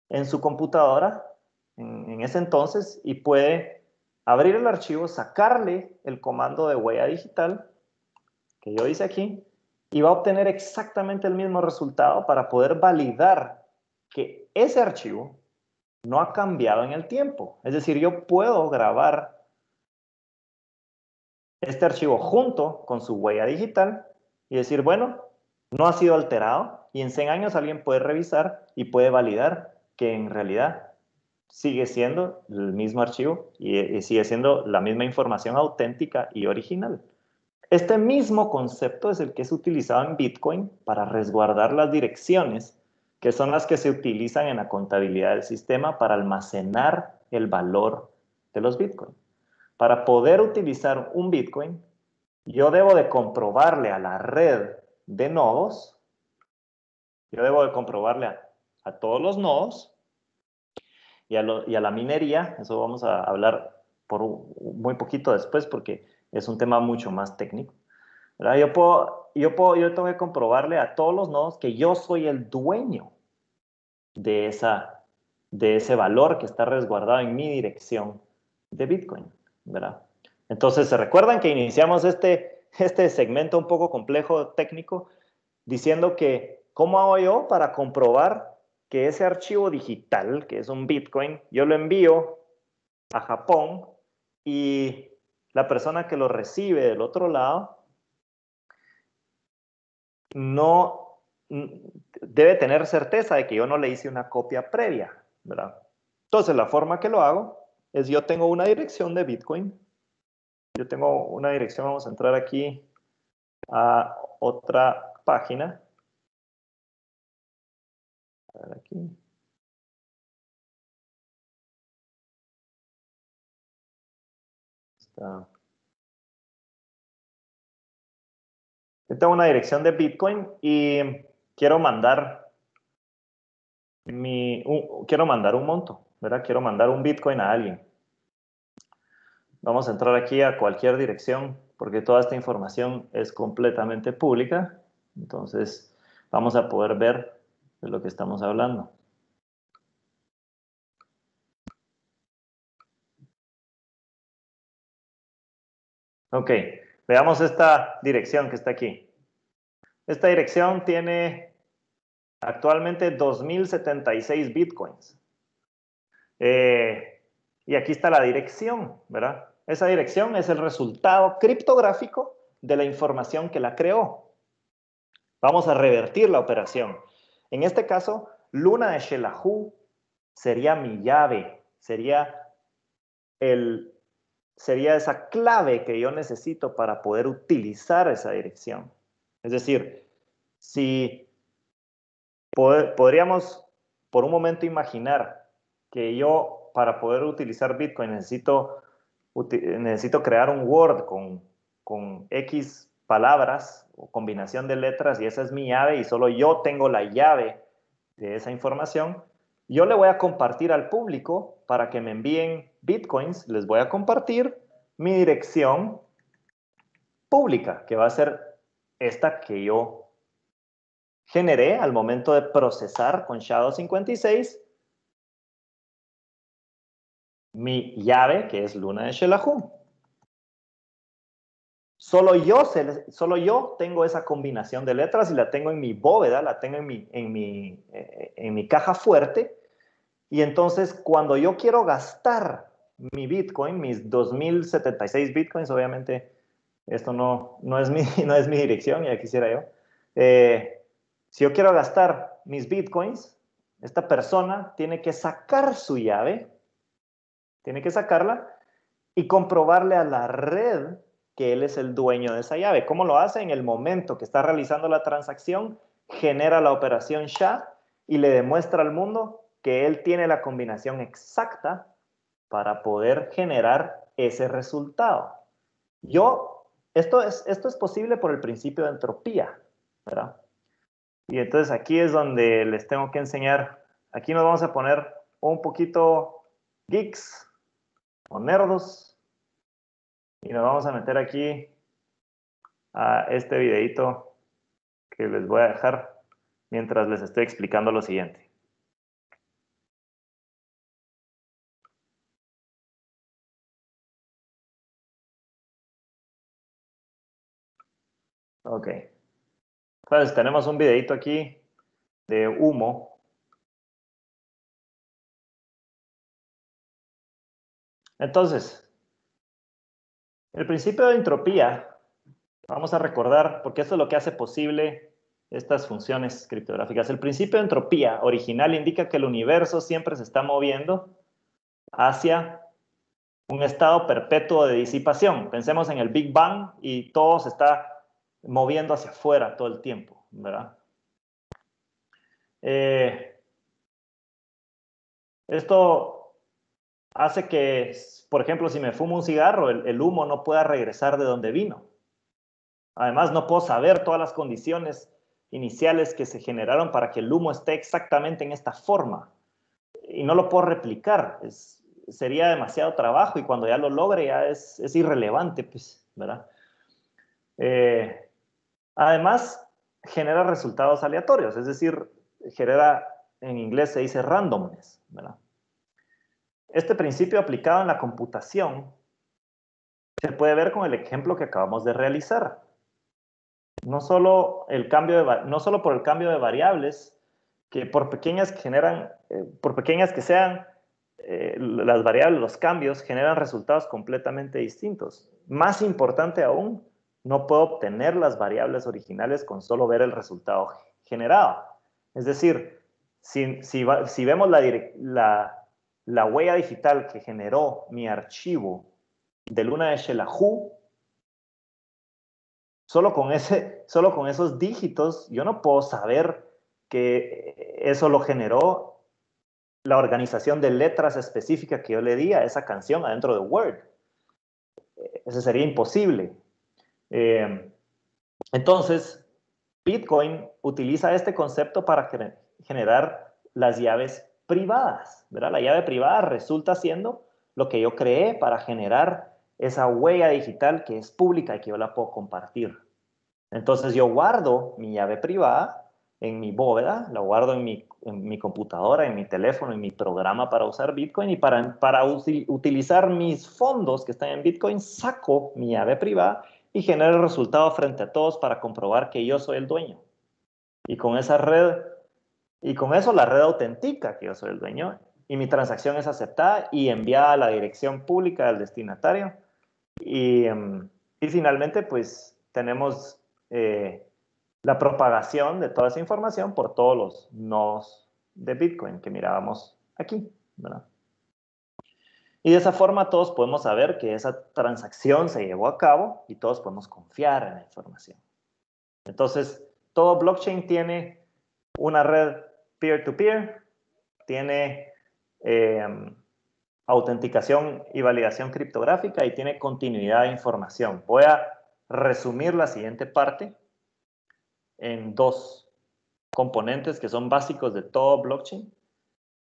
en su computadora en ese entonces y puede abrir el archivo, sacarle el comando de huella digital que yo hice aquí y va a obtener exactamente el mismo resultado para poder validar que ese archivo no ha cambiado en el tiempo. Es decir, yo puedo grabar este archivo junto con su huella digital y decir, bueno, no ha sido alterado y en 100 años alguien puede revisar y puede validar que en realidad sigue siendo el mismo archivo y sigue siendo la misma información auténtica y original. Este mismo concepto es el que es utilizado en Bitcoin para resguardar las direcciones que son las que se utilizan en la contabilidad del sistema para almacenar el valor de los Bitcoin. Para poder utilizar un Bitcoin, yo debo de comprobarle a la red de nodos, yo debo de comprobarle a todos los nodos y a la minería, eso vamos a hablar por muy poquito después porque es un tema mucho más técnico. ¿Verdad? Yo tengo que comprobarle a todos los nodos que yo soy el dueño de ese valor que está resguardado en mi dirección de Bitcoin, ¿verdad? Entonces, ¿se recuerdan que iniciamos este segmento un poco complejo técnico diciendo que ¿cómo hago yo para comprobar que ese archivo digital, que es un Bitcoin, yo lo envío a Japón y la persona que lo recibe del otro lado no debe tener certeza de que yo no le hice una copia previa, ¿verdad? Entonces, la forma que lo hago es yo tengo una dirección de Bitcoin. Yo tengo una dirección, vamos a entrar aquí a otra página. A ver aquí. Está. Yo tengo una dirección de Bitcoin y quiero mandar un monto, ¿verdad? Quiero mandar un Bitcoin a alguien. Vamos a entrar aquí a cualquier dirección porque toda esta información es completamente pública. Entonces, vamos a poder ver de lo que estamos hablando. Ok, veamos esta dirección que está aquí. Esta dirección tiene actualmente 2076 Bitcoins. Y aquí está la dirección, ¿verdad? Esa dirección es el resultado criptográfico de la información que la creó. Vamos a revertir la operación. En este caso, Luna de Xelajú sería mi llave, sería esa clave que yo necesito para poder utilizar esa dirección. Es decir, si podríamos por un momento imaginar que yo para poder utilizar Bitcoin necesito crear un Word con X palabras o combinación de letras y esa es mi llave y solo yo tengo la llave de esa información. Yo le voy a compartir al público para que me envíen Bitcoins, les voy a compartir mi dirección pública, que va a ser esta que yo generé al momento de procesar con SHA-256 mi llave, que es Luna de Xelajú. Solo yo tengo esa combinación de letras y la tengo en mi bóveda, la tengo en mi caja fuerte. Y entonces, cuando yo quiero gastar mi Bitcoin, mis 2076 Bitcoins, obviamente, esto no es mi dirección, ya quisiera yo. Si yo quiero gastar mis Bitcoins, esta persona tiene que sacar su llave, tiene que sacarla y comprobarle a la red que él es el dueño de esa llave. ¿Cómo lo hace? En el momento que está realizando la transacción, genera la operación SHA y le demuestra al mundo que él tiene la combinación exacta para poder generar ese resultado. Esto es posible por el principio de entropía, ¿verdad? Y entonces aquí es donde les tengo que enseñar. Aquí nos vamos a poner un poquito geeks o nerdos y nos vamos a meter aquí a este videito que les voy a dejar mientras les estoy explicando lo siguiente. Ok. Entonces tenemos un videito aquí de humo. Entonces, el principio de entropía, vamos a recordar, porque esto es lo que hace posible estas funciones criptográficas. El principio de entropía original indica que el universo siempre se está moviendo hacia un estado perpetuo de disipación. Pensemos en el Big Bang y todo se está moviendo hacia afuera todo el tiempo, ¿verdad? Esto hace que, por ejemplo, si me fumo un cigarro, el humo no pueda regresar de donde vino. Además, no puedo saber todas las condiciones iniciales que se generaron para que el humo esté exactamente en esta forma. Y no lo puedo replicar. Sería demasiado trabajo y cuando ya lo logre ya es irrelevante, pues, ¿verdad? Además, genera resultados aleatorios, es decir, en inglés se dice randomness, ¿verdad? Este principio aplicado en la computación se puede ver con el ejemplo que acabamos de realizar. No solo por el cambio de variables, que por pequeñas que sean, las variables, los cambios, generan resultados completamente distintos. Más importante aún, no puedo obtener las variables originales con solo ver el resultado generado. Es decir, si vemos la huella digital que generó mi archivo de Luna de Xelajú, solo con esos dígitos, yo no puedo saber que eso lo generó la organización de letras específica que yo le di a esa canción adentro de Word. Eso sería imposible. Entonces, Bitcoin utiliza este concepto para generar las llaves privadas, ¿verdad? La llave privada resulta siendo lo que yo creé para generar esa huella digital que es pública y que yo la puedo compartir. Entonces yo guardo mi llave privada en mi bóveda, la guardo en mi computadora, en mi teléfono, en mi programa para usar Bitcoin, y para utilizar mis fondos que están en Bitcoin, saco mi llave privada y genero el resultado frente a todos para comprobar que yo soy el dueño. Y con eso la red autentica que yo soy el dueño y mi transacción es aceptada y enviada a la dirección pública del destinatario. Y finalmente, pues tenemos la propagación de toda esa información por todos los nodos de Bitcoin que mirábamos aquí, ¿verdad? Y de esa forma todos podemos saber que esa transacción se llevó a cabo y todos podemos confiar en la información. Entonces, todo blockchain tiene una red peer-to-peer, tiene autenticación y validación criptográfica y tiene continuidad de información. Voy a resumir la siguiente parte en dos componentes que son básicos de todo blockchain,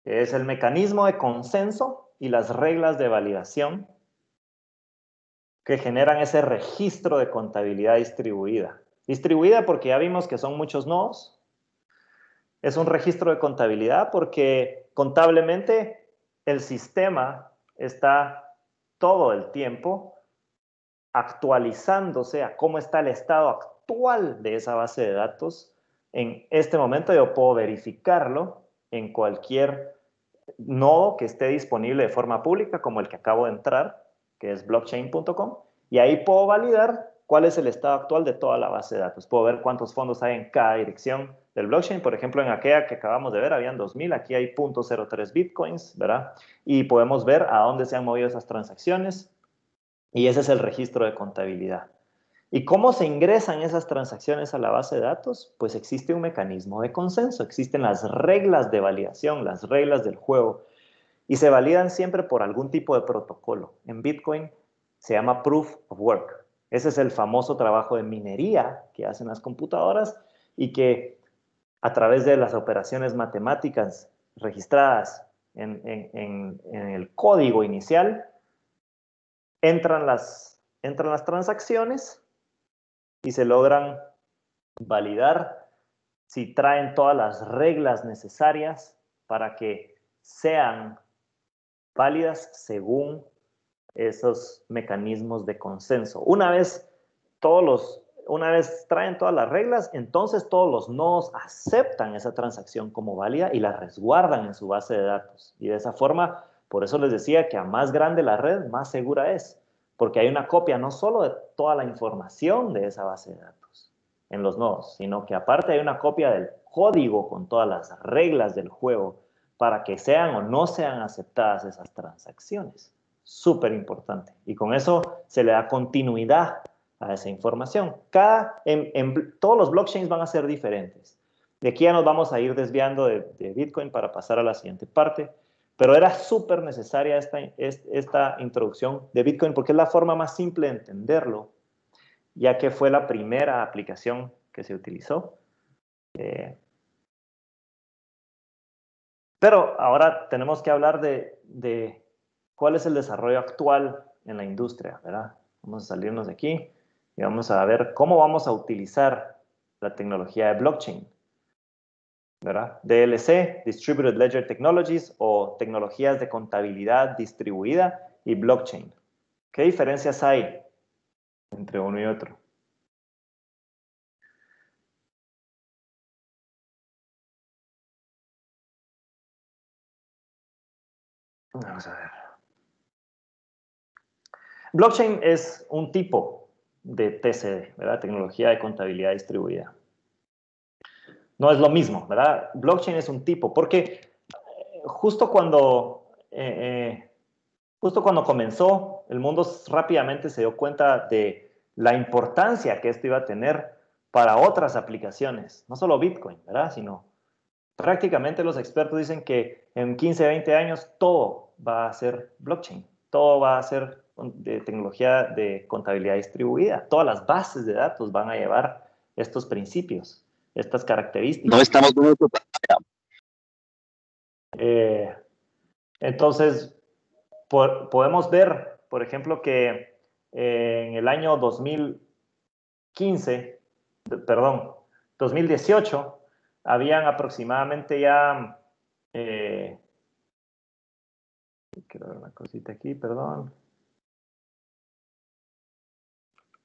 que es el mecanismo de consenso y las reglas de validación que generan ese registro de contabilidad distribuida. Distribuida porque ya vimos que son muchos nodos. Es un registro de contabilidad porque contablemente el sistema está todo el tiempo actualizándose a cómo está el estado actual de esa base de datos. En este momento yo puedo verificarlo en cualquier nodo que esté disponible de forma pública, como el que acabo de entrar, que es blockchain.com, y ahí puedo validar cuál es el estado actual de toda la base de datos. Puedo ver cuántos fondos hay en cada dirección del blockchain. Por ejemplo, en aquella que acabamos de ver habían 2,000, aquí hay 0.03 bitcoins, ¿verdad? Y podemos ver a dónde se han movido esas transacciones, y ese es el registro de contabilidad. ¿Y cómo se ingresan esas transacciones a la base de datos? Pues existe un mecanismo de consenso, existen las reglas de validación, las reglas del juego, y se validan siempre por algún tipo de protocolo. En Bitcoin se llama Proof of Work. Ese es el famoso trabajo de minería que hacen las computadoras y que a través de las operaciones matemáticas registradas en el código inicial, entran las transacciones y se logran validar si traen todas las reglas necesarias para que sean válidas según esos mecanismos de consenso. Una vez traen todas las reglas, entonces todos los nodos aceptan esa transacción como válida y la resguardan en su base de datos. Y de esa forma, por eso les decía que a más grande la red, más segura es, porque hay una copia no solo de toda la información de esa base de datos en los nodos, sino que aparte hay una copia del código con todas las reglas del juego para que sean o no sean aceptadas esas transacciones. Súper importante. Y con eso se le da continuidad a esa información. Todos los blockchains van a ser diferentes. De aquí ya nos vamos a ir desviando de Bitcoin para pasar a la siguiente parte, pero era súper necesaria esta introducción de Bitcoin porque es la forma más simple de entenderlo, ya que fue la primera aplicación que se utilizó. Pero ahora tenemos que hablar de cuál es el desarrollo actual en la industria, ¿verdad? Vamos a salirnos de aquí y vamos a ver cómo vamos a utilizar la tecnología de blockchain, ¿verdad? DLC, Distributed Ledger Technologies, o tecnologías de contabilidad distribuida, y blockchain. ¿Qué diferencias hay entre uno y otro? Vamos a ver. Blockchain es un tipo de TCD, ¿verdad? Tecnología de contabilidad distribuida. No es lo mismo, ¿verdad? Blockchain es un tipo, porque justo justo cuando comenzó, el mundo rápidamente se dio cuenta de la importancia que esto iba a tener para otras aplicaciones, no solo Bitcoin, ¿verdad? Sino prácticamente los expertos dicen que en 15, 20 años todo va a ser blockchain, todo va a ser de tecnología de contabilidad distribuida, todas las bases de datos van a llevar estos principios, estas características. No estamos viendo tu pantalla. Entonces, podemos ver, por ejemplo, que en el año 2015, perdón, 2018, habían aproximadamente ya, quiero ver una cosita aquí, perdón.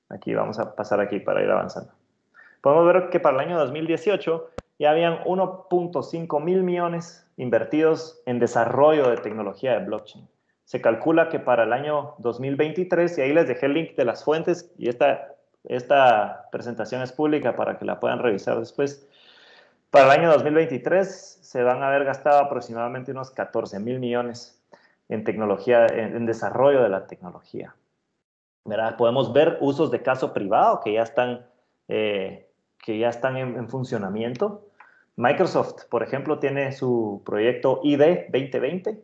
Aquí vamos a pasar aquí para ir avanzando. Podemos ver que para el año 2018 ya habían 1.5 mil millones invertidos en desarrollo de tecnología de blockchain. Se calcula que para el año 2023, y ahí les dejé el link de las fuentes, y esta presentación es pública para que la puedan revisar después. Para el año 2023 se van a haber gastado aproximadamente unos 14 mil millones en tecnología, en desarrollo de la tecnología. ¿Verdad? Podemos ver usos de caso privado que ya están en funcionamiento. Microsoft, por ejemplo, tiene su proyecto ID 2020.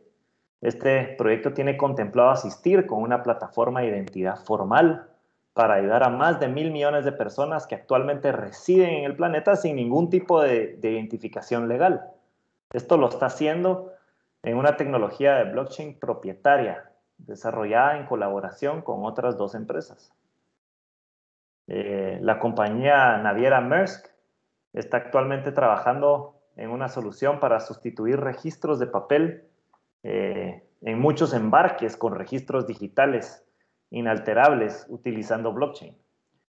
Este proyecto tiene contemplado asistir con una plataforma de identidad formal para ayudar a más de 1.000 millones de personas que actualmente residen en el planeta sin ningún tipo de identificación legal. Esto lo está haciendo en una tecnología de blockchain propietaria, desarrollada en colaboración con otras 2 empresas. La compañía naviera Maersk está actualmente trabajando en una solución para sustituir registros de papel en muchos embarques con registros digitales inalterables utilizando blockchain.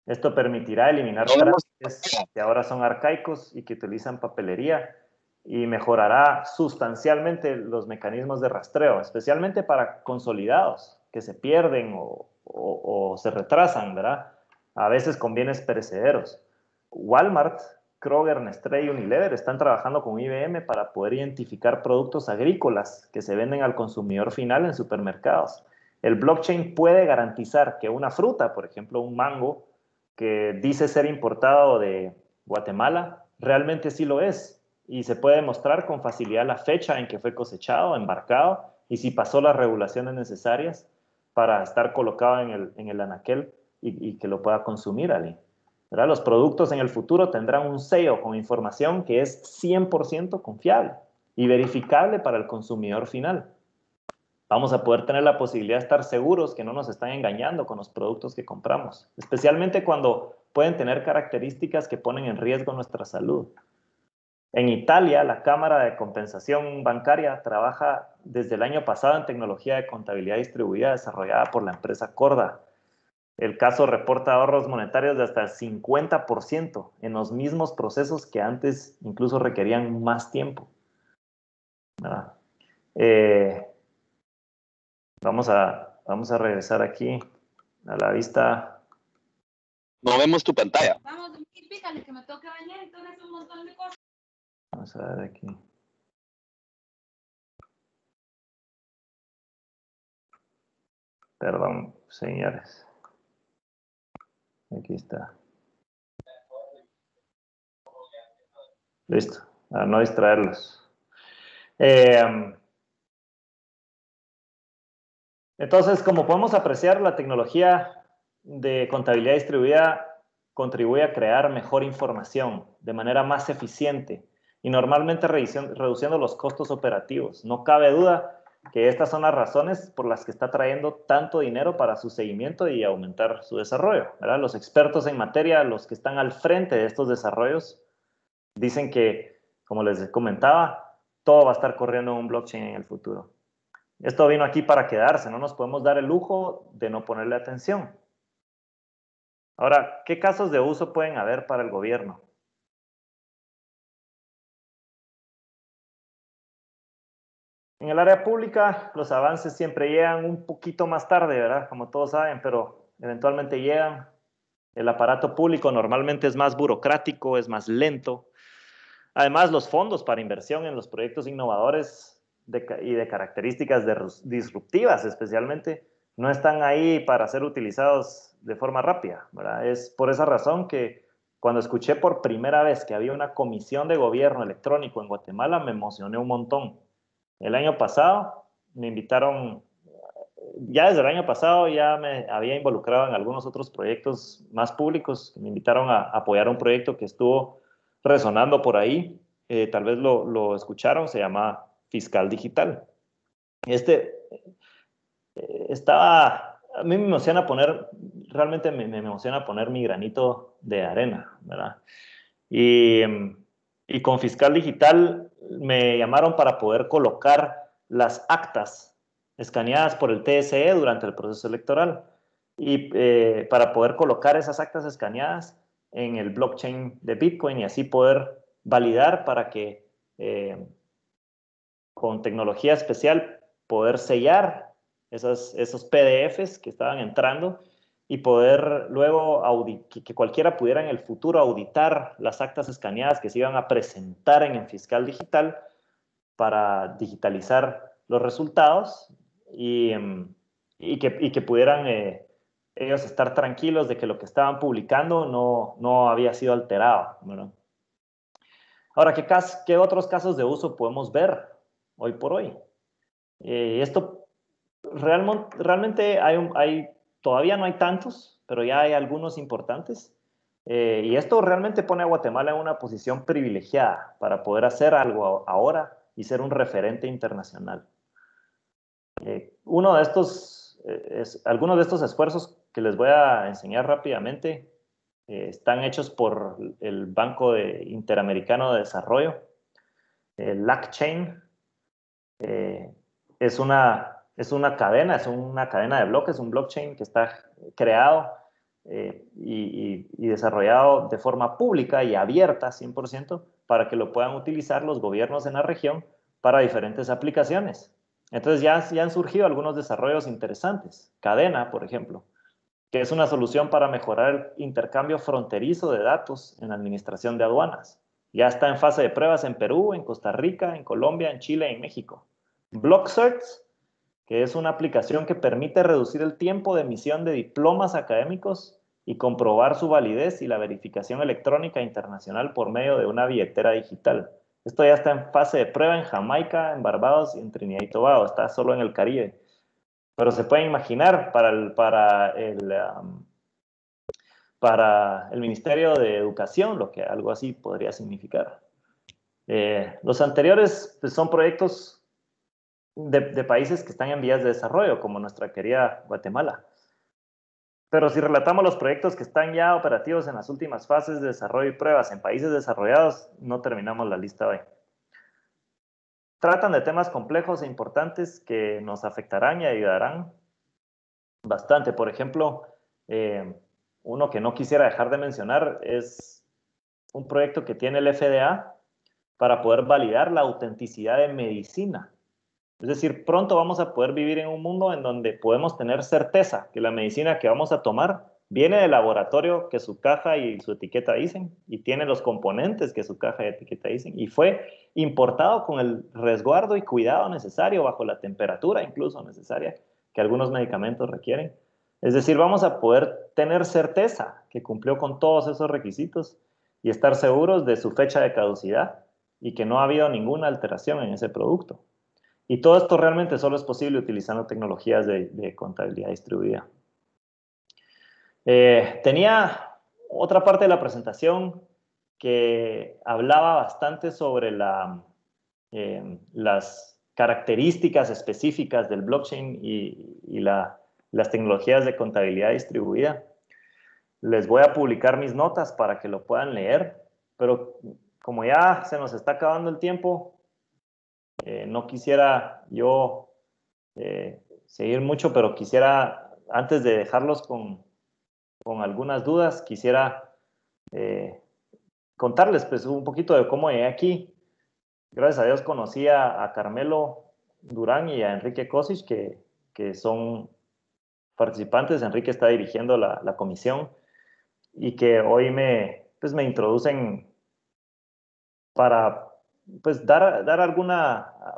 Esto permitirá eliminar trámites que ahora son arcaicos y que utilizan papelería y mejorará sustancialmente los mecanismos de rastreo, especialmente para consolidados que se pierden o se retrasan, ¿verdad? A veces con bienes perecederos. Walmart, Kroger, Nestlé y Unilever están trabajando con IBM para poder identificar productos agrícolas que se venden al consumidor final en supermercados. El blockchain puede garantizar que una fruta, por ejemplo, un mango, que dice ser importado de Guatemala, realmente sí lo es. Y se puede demostrar con facilidad la fecha en que fue cosechado, embarcado, y si pasó las regulaciones necesarias para estar colocado en el anaquel y que lo pueda consumir alguien. ¿Verdad? Los productos en el futuro tendrán un sello con información que es 100% confiable y verificable para el consumidor final. Vamos a poder tener la posibilidad de estar seguros que no nos están engañando con los productos que compramos, especialmente cuando pueden tener características que ponen en riesgo nuestra salud. En Italia, la Cámara de Compensación Bancaria trabaja desde el año pasado en tecnología de contabilidad distribuida desarrollada por la empresa Corda. El caso reporta ahorros monetarios de hasta el 50% en los mismos procesos que antes incluso requerían más tiempo. ¿Verdad? Vamos a regresar aquí a la vista. No vemos tu pantalla. Vamos, pícale que me toque bañar, entonces un montón de cosas. Vamos a ver aquí. Perdón, señores. Aquí está. Listo, a no distraerlos. Entonces, como podemos apreciar, la tecnología de contabilidad distribuida contribuye a crear mejor información de manera más eficiente y normalmente reduciendo los costos operativos. No cabe duda que estas son las razones por las que está trayendo tanto dinero para su seguimiento y aumentar su desarrollo, ¿verdad? Los expertos en materia, los que están al frente de estos desarrollos, dicen que, como les comentaba, todo va a estar corriendo en un blockchain en el futuro. Esto vino aquí para quedarse, no nos podemos dar el lujo de no ponerle atención. Ahora, ¿qué casos de uso pueden haber para el gobierno? En el área pública, los avances siempre llegan un poquito más tarde, ¿verdad? Como todos saben, pero eventualmente llegan. El aparato público normalmente es más burocrático, es más lento. Además, los fondos para inversión en los proyectos innovadores y de características disruptivas, especialmente, no están ahí para ser utilizados de forma rápida, ¿verdad? Es por esa razón que cuando escuché por primera vez que había una comisión de gobierno electrónico en Guatemala, me emocioné un montón. El año pasado me invitaron, ya desde el año pasado ya me había involucrado en algunos otros proyectos más públicos, me invitaron a apoyar un proyecto que estuvo resonando por ahí, tal vez lo escucharon, se llama Fiscal Digital. A mí me emociona poner, realmente me emociona poner mi granito de arena, ¿verdad? Y, y con Fiscal Digital me llamaron para poder colocar las actas escaneadas por el TSE durante el proceso electoral y para poder colocar esas actas escaneadas en el blockchain de Bitcoin y así poder validar para que con tecnología especial poder sellar esos PDFs que estaban entrando y poder luego que cualquiera pudiera en el futuro auditar las actas escaneadas que se iban a presentar en el Fiscal Digital para digitalizar los resultados y que pudieran ellos estar tranquilos de que lo que estaban publicando no había sido alterado, ¿verdad? Ahora, ¿qué otros casos de uso podemos ver hoy por hoy? Esto realmente todavía no hay tantos, pero ya hay algunos importantes. Y esto realmente pone a Guatemala en una posición privilegiada para poder hacer algo ahora y ser un referente internacional. Algunos de estos esfuerzos que les voy a enseñar rápidamente están hechos por el Banco Interamericano de Desarrollo, el LACChain. Es una cadena de bloques, un blockchain que está creado y desarrollado de forma pública y abierta 100% para que lo puedan utilizar los gobiernos en la región para diferentes aplicaciones. Entonces ya han surgido algunos desarrollos interesantes. Cadena, por ejemplo, que es una solución para mejorar el intercambio fronterizo de datos en la administración de aduanas. Ya está en fase de pruebas en Perú, en Costa Rica, en Colombia, en Chile y en México. BlockCert, que es una aplicación que permite reducir el tiempo de emisión de diplomas académicos y comprobar su validez y la verificación electrónica internacional por medio de una billetera digital. Esto ya está en fase de prueba en Jamaica, en Barbados y en Trinidad y Tobago. Está solo en el Caribe. Pero se pueden imaginar para el Ministerio de Educación lo que algo así podría significar. Los anteriores pues, son proyectos de países que están en vías de desarrollo, como nuestra querida Guatemala. Pero si relatamos los proyectos que están ya operativos en las últimas fases de desarrollo y pruebas en países desarrollados, no terminamos la lista hoy. Tratan de temas complejos e importantes que nos afectarán y ayudarán bastante. Por ejemplo, uno que no quisiera dejar de mencionar es un proyecto que tiene el FDA para poder validar la autenticidad de medicina. Es decir, pronto vamos a poder vivir en un mundo en donde podemos tener certeza que la medicina que vamos a tomar viene del laboratorio que su caja y su etiqueta dicen y tiene los componentes que su caja y etiqueta dicen y fue importado con el resguardo y cuidado necesario bajo la temperatura incluso necesaria que algunos medicamentos requieren. Es decir, vamos a poder tener certeza que cumplió con todos esos requisitos y estar seguros de su fecha de caducidad y que no ha habido ninguna alteración en ese producto. Y todo esto realmente solo es posible utilizando tecnologías de contabilidad distribuida. Tenía otra parte de la presentación que hablaba bastante sobre las características específicas del blockchain y las tecnologías de contabilidad distribuida. Les voy a publicar mis notas para que lo puedan leer, pero como ya se nos está acabando el tiempo, no quisiera yo seguir mucho, pero quisiera, antes de dejarlos con algunas dudas, quisiera contarles pues, un poquito de cómo llegué aquí. Gracias a Dios conocí a Carmelo Durán y a Enrique Kosic, que son participantes. Enrique está dirigiendo la comisión y que hoy pues me introducen para pues dar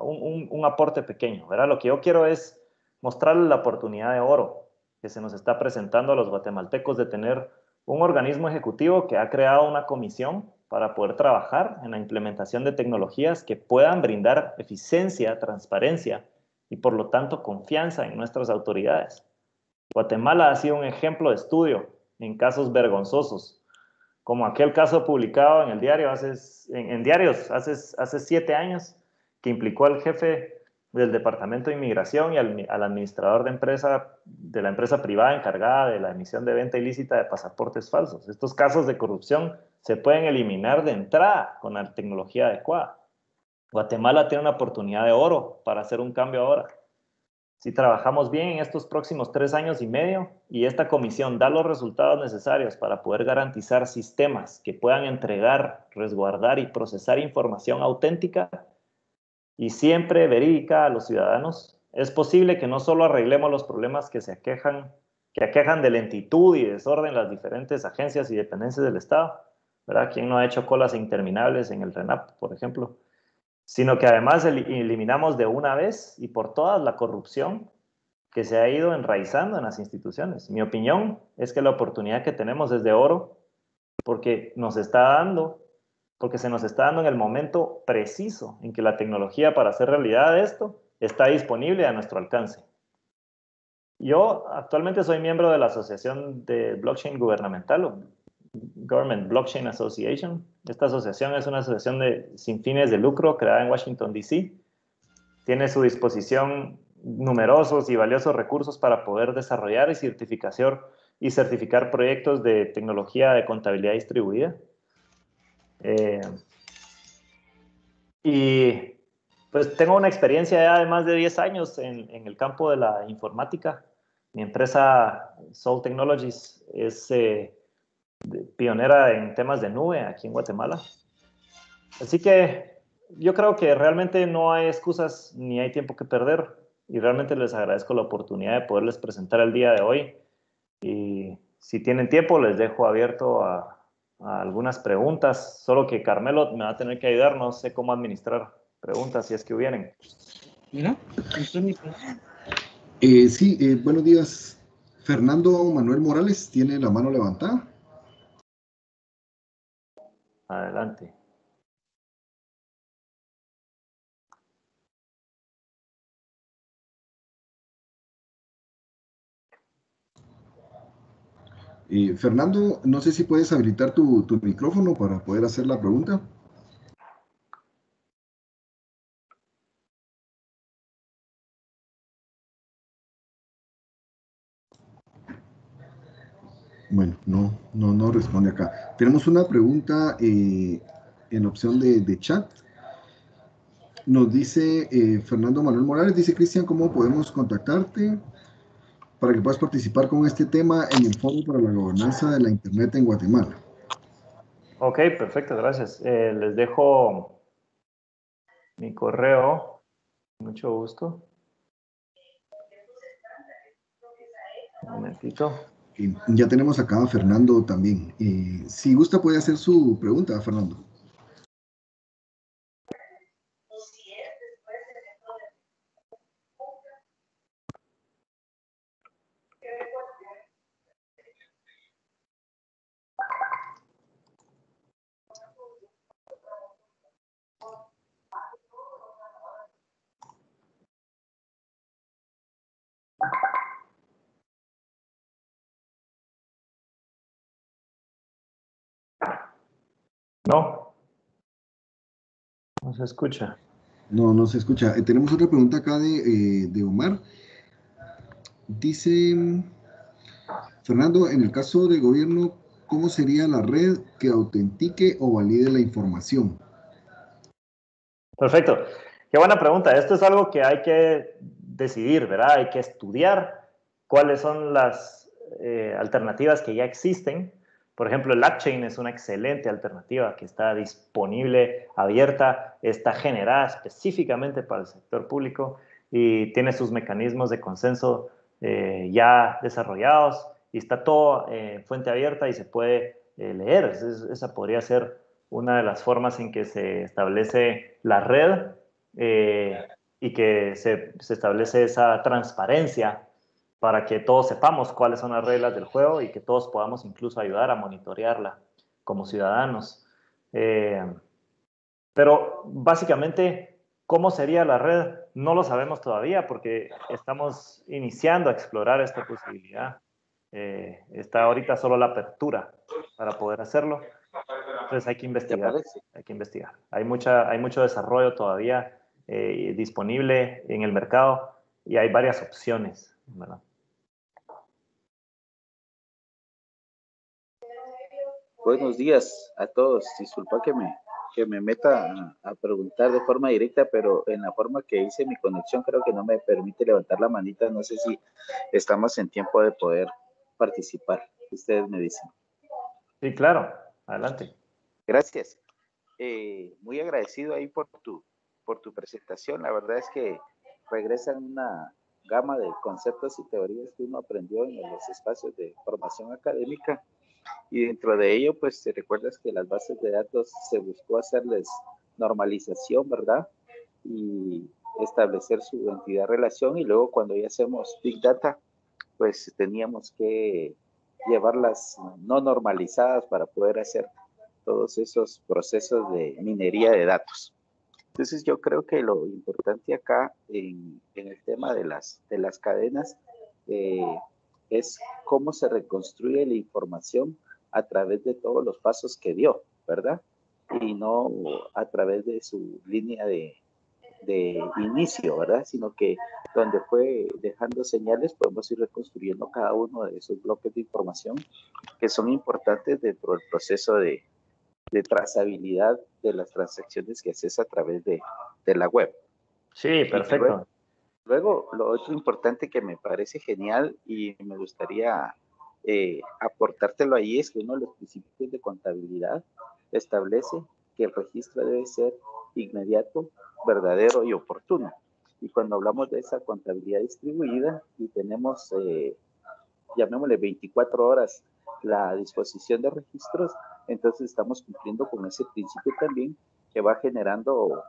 un aporte pequeño, ¿verdad? Lo que yo quiero es mostrarles la oportunidad de oro que se nos está presentando a los guatemaltecos de tener un organismo ejecutivo que ha creado una comisión para poder trabajar en la implementación de tecnologías que puedan brindar eficiencia, transparencia y por lo tanto confianza en nuestras autoridades. Guatemala ha sido un ejemplo de estudio en casos vergonzosos, como aquel caso publicado en el diario en diarios hace 7 años, que implicó al jefe del Departamento de Inmigración y al administrador de la empresa privada encargada de la emisión de venta ilícita de pasaportes falsos. Estos casos de corrupción se pueden eliminar de entrada con la tecnología adecuada. Guatemala tiene una oportunidad de oro para hacer un cambio ahora. Si trabajamos bien en estos próximos 3 años y medio y esta comisión da los resultados necesarios para poder garantizar sistemas que puedan entregar, resguardar y procesar información auténtica y siempre verídica a los ciudadanos, es posible que no solo arreglemos los problemas que aquejan de lentitud y desorden las diferentes agencias y dependencias del Estado, ¿verdad? ¿Quién no ha hecho colas interminables en el RENAP, por ejemplo? Sino que además eliminamos de una vez y por todas la corrupción que se ha ido enraizando en las instituciones. Mi opinión es que la oportunidad que tenemos es de oro porque se nos está dando en el momento preciso en que la tecnología para hacer realidad esto está disponible a nuestro alcance. Yo actualmente soy miembro de la Asociación de Blockchain Gubernamental, Government Blockchain Association. Esta asociación es una asociación sin fines de lucro creada en Washington, D.C. Tiene a su disposición numerosos y valiosos recursos para poder desarrollar y certificar proyectos de tecnología de contabilidad distribuida. Y pues tengo una experiencia ya de más de 10 años en el campo de la informática. Mi empresa Sol Technologies es pionera en temas de nube aquí en Guatemala. Así que yo creo que realmente no hay excusas ni hay tiempo que perder y realmente les agradezco la oportunidad de poderles presentar el día de hoy. Y si tienen tiempo les dejo abierto a algunas preguntas, solo que Carmelo me va a tener que ayudar, no sé cómo administrar preguntas si es que hubieran. Mira, sí, buenos días. Fernando Manuel Morales tiene la mano levantada. Adelante. Fernando, no sé si puedes habilitar tu micrófono para poder hacer la pregunta. Bueno, no responde acá. Tenemos una pregunta en la opción de chat. Nos dice Fernando Manuel Morales, dice Cristian, ¿cómo podemos contactarte para que puedas participar con este tema en el Foro para la Gobernanza de la Internet en Guatemala? Ok, perfecto, gracias. Les dejo mi correo, mucho gusto. Un momentito. Ya tenemos acá a Fernando también. Si gusta puede hacer su pregunta, Fernando. No, no se escucha. No, no se escucha. Tenemos otra pregunta acá de Omar. Dice Fernando, en el caso del gobierno, ¿cómo sería la red que autentique o valide la información? Perfecto. Qué buena pregunta. Esto es algo que hay que decidir, ¿verdad? Hay que estudiar cuáles son las alternativas que ya existen. Por ejemplo, el LabChain es una excelente alternativa que está disponible, abierta, está generada específicamente para el sector público y tiene sus mecanismos de consenso ya desarrollados y está todo en fuente abierta y se puede leer. Esa podría ser una de las formas en que se establece la red y que se establece esa transparencia para que todos sepamos cuáles son las reglas del juego y que todos podamos incluso ayudar a monitorearla como ciudadanos. Pero básicamente, ¿cómo sería la red? No lo sabemos todavía porque estamos iniciando a explorar esta posibilidad. Está ahorita solo la apertura para poder hacerlo. Entonces hay que ¿Te investigar, parece? hay que investigar. Hay mucho desarrollo todavía disponible en el mercado y hay varias opciones, ¿verdad? Buenos días a todos. Disculpa que me meta a preguntar de forma directa, pero en la forma que hice mi conexión creo que no me permite levantar la manita. No sé si estamos en tiempo de poder participar. Ustedes me dicen. Sí, claro. Adelante. Gracias. Muy agradecido ahí por tu presentación. La verdad es que regresan una gama de conceptos y teorías que uno aprendió en los espacios de formación académica. Y dentro de ello, pues te recuerdas que las bases de datos se buscó hacerles normalización, ¿verdad? Y establecer su entidad relación. Y luego cuando ya hacemos Big Data, pues teníamos que llevarlas no normalizadas para poder hacer todos esos procesos de minería de datos. Entonces yo creo que lo importante acá en el tema de las cadenas es cómo se reconstruye la información a través de todos los pasos que dio, ¿verdad? Y no a través de su línea de inicio, ¿verdad? Sino que donde fue dejando señales podemos ir reconstruyendo cada uno de esos bloques de información que son importantes dentro del proceso de trazabilidad de las transacciones que haces a través de la web. Sí, Y perfecto. luego, lo otro importante que me parece genial y me gustaría aportártelo ahí es que uno de los principios de contabilidad establece que el registro debe ser inmediato, verdadero y oportuno. Y cuando hablamos de esa contabilidad distribuida y tenemos, llamémosle 24 horas la disposición de registros, entonces estamos cumpliendo con ese principio también que va generando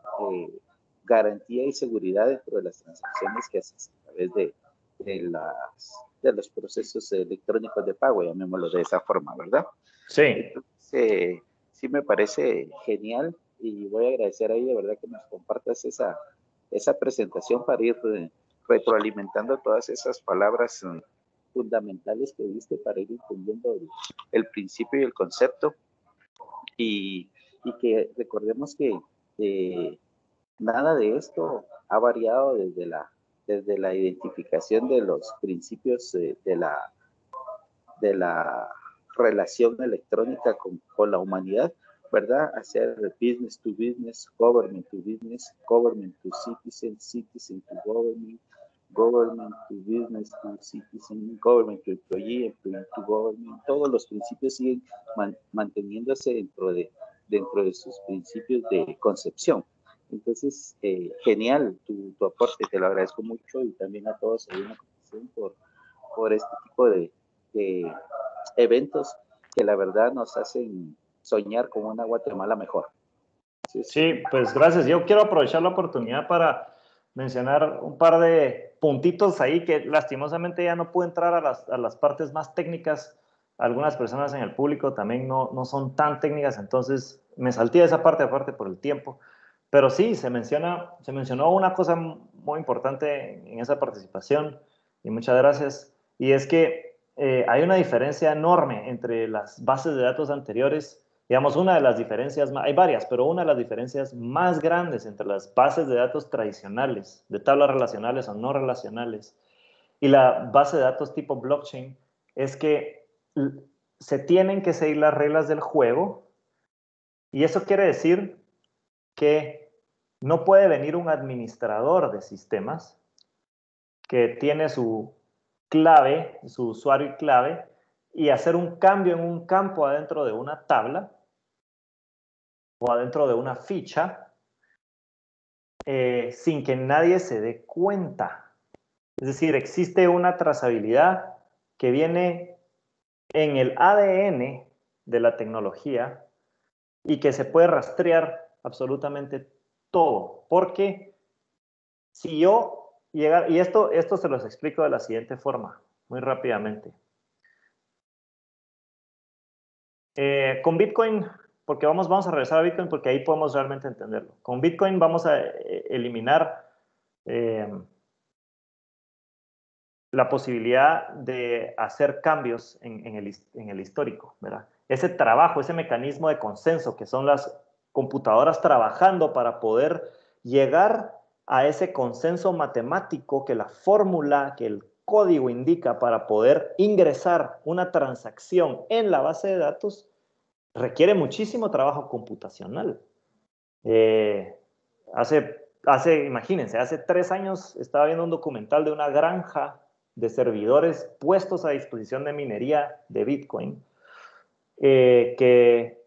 garantía y seguridad dentro de las transacciones que haces a través de los procesos electrónicos de pago, llamémoslo de esa forma, ¿verdad? Sí. Entonces, sí me parece genial y voy a agradecer ahí de verdad que nos compartas esa presentación para ir retroalimentando todas esas palabras fundamentales que diste para ir entendiendo el principio y el concepto y que recordemos que nada de esto ha variado desde la identificación de los principios de la relación electrónica con la humanidad, ¿verdad? Hacer business to business, government to citizen, citizen to government, government to business to citizen, government to employee, employee to government. Todos los principios siguen manteniéndose dentro de sus principios de concepción. Entonces, genial tu aporte, te lo agradezco mucho y también a todos ahí en la comisión por este tipo de eventos que la verdad nos hacen soñar con una Guatemala mejor. Sí, pues gracias. Yo quiero aprovechar la oportunidad para mencionar un par de puntitos ahí que lastimosamente ya no pude entrar a las partes más técnicas. Algunas personas en el público también no son tan técnicas, entonces me salté esa parte aparte por el tiempo. Pero sí, se mencionó una cosa muy importante en esa participación y muchas gracias. Y es que hay una diferencia enorme entre las bases de datos anteriores Digamos, una de las diferencias, hay varias, pero una de las diferencias más grandes entre las bases de datos tradicionales, de tablas relacionales o no relacionales, y la base de datos tipo blockchain, es que se tienen que seguir las reglas del juego, y eso quiere decir que no puede venir un administrador de sistemas que tiene su clave, su usuario y clave, y hacer un cambio en un campo adentro de una tabla o adentro de una ficha sin que nadie se dé cuenta. Es decir, existe una trazabilidad que viene en el ADN de la tecnología y que se puede rastrear absolutamente todo. Porque si yo llegara, y esto se los explico de la siguiente forma, muy rápidamente. Con Bitcoin, porque vamos a regresar a Bitcoin porque ahí podemos realmente entenderlo. Con Bitcoin vamos a eliminar la posibilidad de hacer cambios en el histórico, ¿verdad? Ese trabajo, ese mecanismo de consenso que son las computadoras trabajando para poder llegar a ese consenso matemático que la fórmula, que el código indica para poder ingresar una transacción en la base de datos, requiere muchísimo trabajo computacional. Imagínense, hace 3 años estaba viendo un documental de una granja de servidores puestos a disposición de minería de Bitcoin, que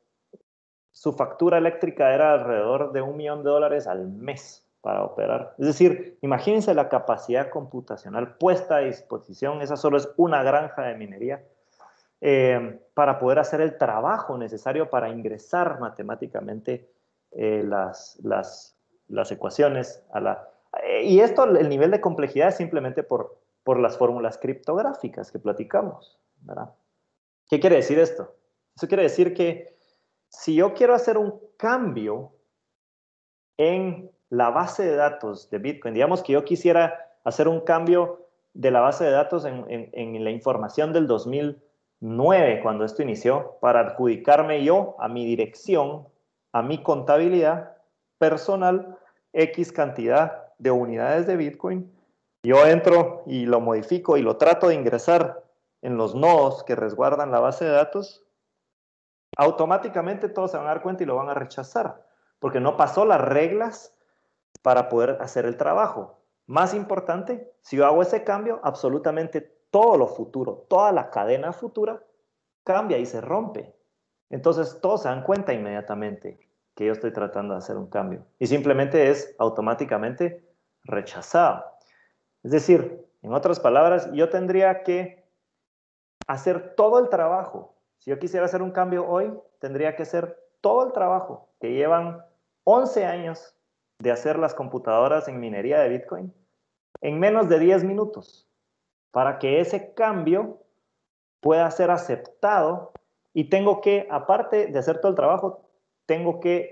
su factura eléctrica era alrededor de $1 millón al mes para operar. Es decir, imagínense la capacidad computacional puesta a disposición, esa solo es una granja de minería, para poder hacer el trabajo necesario para ingresar matemáticamente las ecuaciones y esto, el nivel de complejidad es simplemente por las fórmulas criptográficas que platicamos, ¿verdad? ¿Qué quiere decir esto? Eso quiere decir que si yo quiero hacer un cambio en la base de datos de Bitcoin, digamos que yo quisiera hacer un cambio de la base de datos en la información del 2009, cuando esto inició, para adjudicarme yo a mi dirección, a mi contabilidad personal, X cantidad de unidades de Bitcoin, yo entro y lo modifico y lo trato de ingresar en los nodos que resguardan la base de datos, automáticamente todos se van a dar cuenta y lo van a rechazar, porque no pasó las reglas para poder hacer el trabajo. Más importante, si yo hago ese cambio, absolutamente todo lo futuro, toda la cadena futura cambia y se rompe. Entonces todos se dan cuenta inmediatamente que yo estoy tratando de hacer un cambio y simplemente es automáticamente rechazado. Es decir, en otras palabras, yo tendría que hacer todo el trabajo. Si yo quisiera hacer un cambio hoy, tendría que hacer todo el trabajo que llevan 11 años de hacer las computadoras en minería de Bitcoin en menos de 10 minutos para que ese cambio pueda ser aceptado y tengo que, aparte de hacer todo el trabajo, tengo que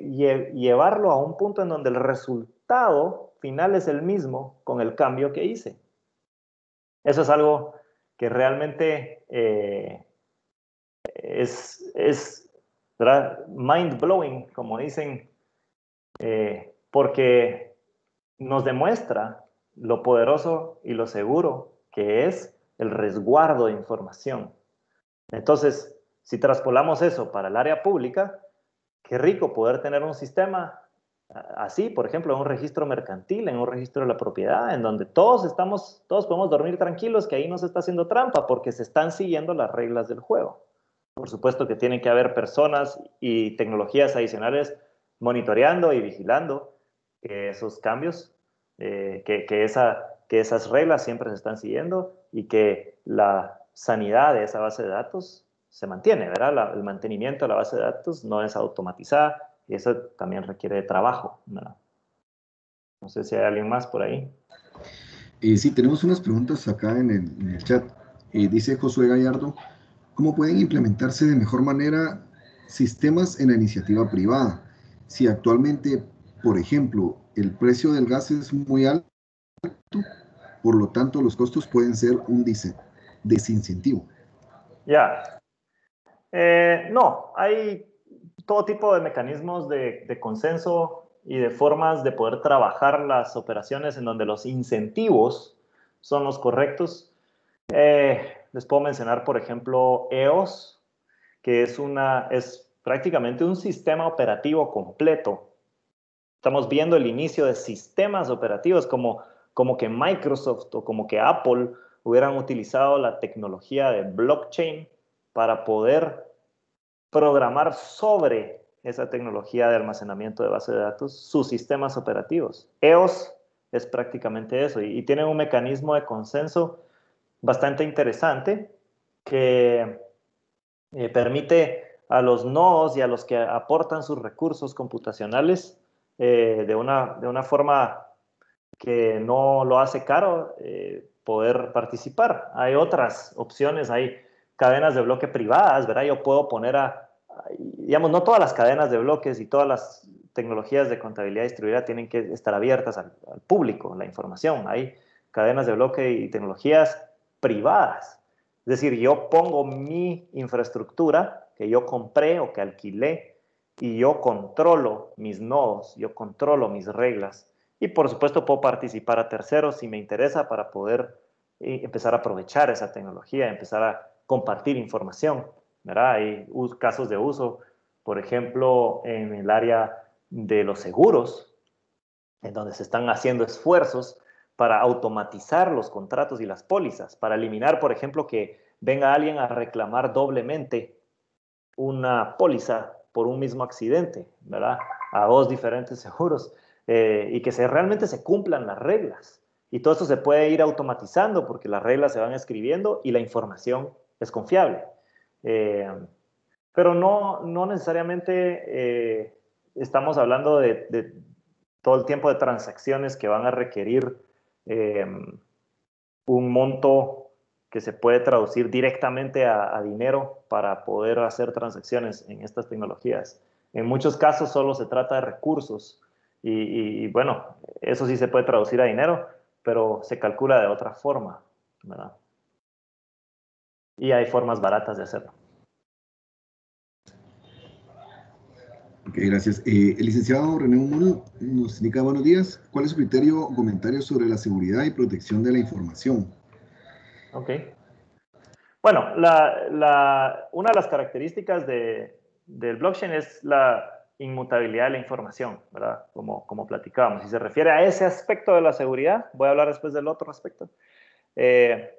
llevarlo a un punto en donde el resultado final es el mismo con el cambio que hice. Eso es algo que realmente es mind blowing, como dicen, porque nos demuestra lo poderoso y lo seguro que es el resguardo de información. Entonces, si traspolamos eso para el área pública, qué rico poder tener un sistema así, por ejemplo, en un registro mercantil, en un registro de la propiedad, en donde todos podemos dormir tranquilos que ahí no se está haciendo trampa porque se están siguiendo las reglas del juego. Por supuesto que tienen que haber personas y tecnologías adicionales monitoreando y vigilando esos cambios, que esas reglas siempre se están siguiendo y que la sanidad de esa base de datos se mantiene, ¿verdad? El mantenimiento de la base de datos no es automatizada y eso también requiere de trabajo, ¿verdad? No sé si hay alguien más por ahí. Sí, tenemos unas preguntas acá en el chat. Dice Josué Gallardo, ¿cómo pueden implementarse de mejor manera sistemas en la iniciativa privada? Si actualmente, por ejemplo, el precio del gas es muy alto, por lo tanto los costos pueden ser un desincentivo. Ya. No, hay todo tipo de mecanismos de consenso y de formas de poder trabajar las operaciones en donde los incentivos son los correctos. Les puedo mencionar, por ejemplo, EOS, que es prácticamente un sistema operativo completo. Estamos viendo el inicio de sistemas operativos como que Microsoft o como que Apple hubieran utilizado la tecnología de blockchain para poder programar sobre esa tecnología de almacenamiento de base de datos sus sistemas operativos. EOS es prácticamente eso y tiene un mecanismo de consenso bastante interesante que permite a los nodos y a los que aportan sus recursos computacionales de una forma que no lo hace caro poder participar. Hay otras opciones, hay cadenas de bloque privadas, ¿verdad? Yo puedo poner digamos, no todas las cadenas de bloques y todas las tecnologías de contabilidad distribuida tienen que estar abiertas al público, la información. Hay cadenas de bloque y tecnologías privadas. Es decir, yo pongo mi infraestructura que yo compré o que alquilé y yo controlo mis nodos, yo controlo mis reglas. Y por supuesto puedo participar a terceros si me interesa para poder empezar a aprovechar esa tecnología, empezar a compartir información, ¿verdad? Hay casos de uso, por ejemplo, en el área de los seguros, en donde se están haciendo esfuerzos para automatizar los contratos y las pólizas, para eliminar, por ejemplo, que venga alguien a reclamar doblemente una póliza por un mismo accidente, ¿verdad? A dos diferentes seguros y que realmente se cumplan las reglas. Y todo esto se puede ir automatizando porque las reglas se van escribiendo y la información es confiable. Pero no necesariamente estamos hablando de todo el tiempo de transacciones que van a requerir un monto que se puede traducir directamente a dinero para poder hacer transacciones en estas tecnologías. En muchos casos solo se trata de recursos y bueno, eso sí se puede traducir a dinero, pero se calcula de otra forma, ¿verdad? Y hay formas baratas de hacerlo. Ok, gracias. El licenciado René Humul nos indica buenos días. ¿Cuál es su criterio o comentario sobre la seguridad y protección de la información? Ok. Bueno, una de las características del blockchain es la inmutabilidad de la información, ¿verdad? Como platicábamos. Si se refiere a ese aspecto de la seguridad, voy a hablar después del otro aspecto.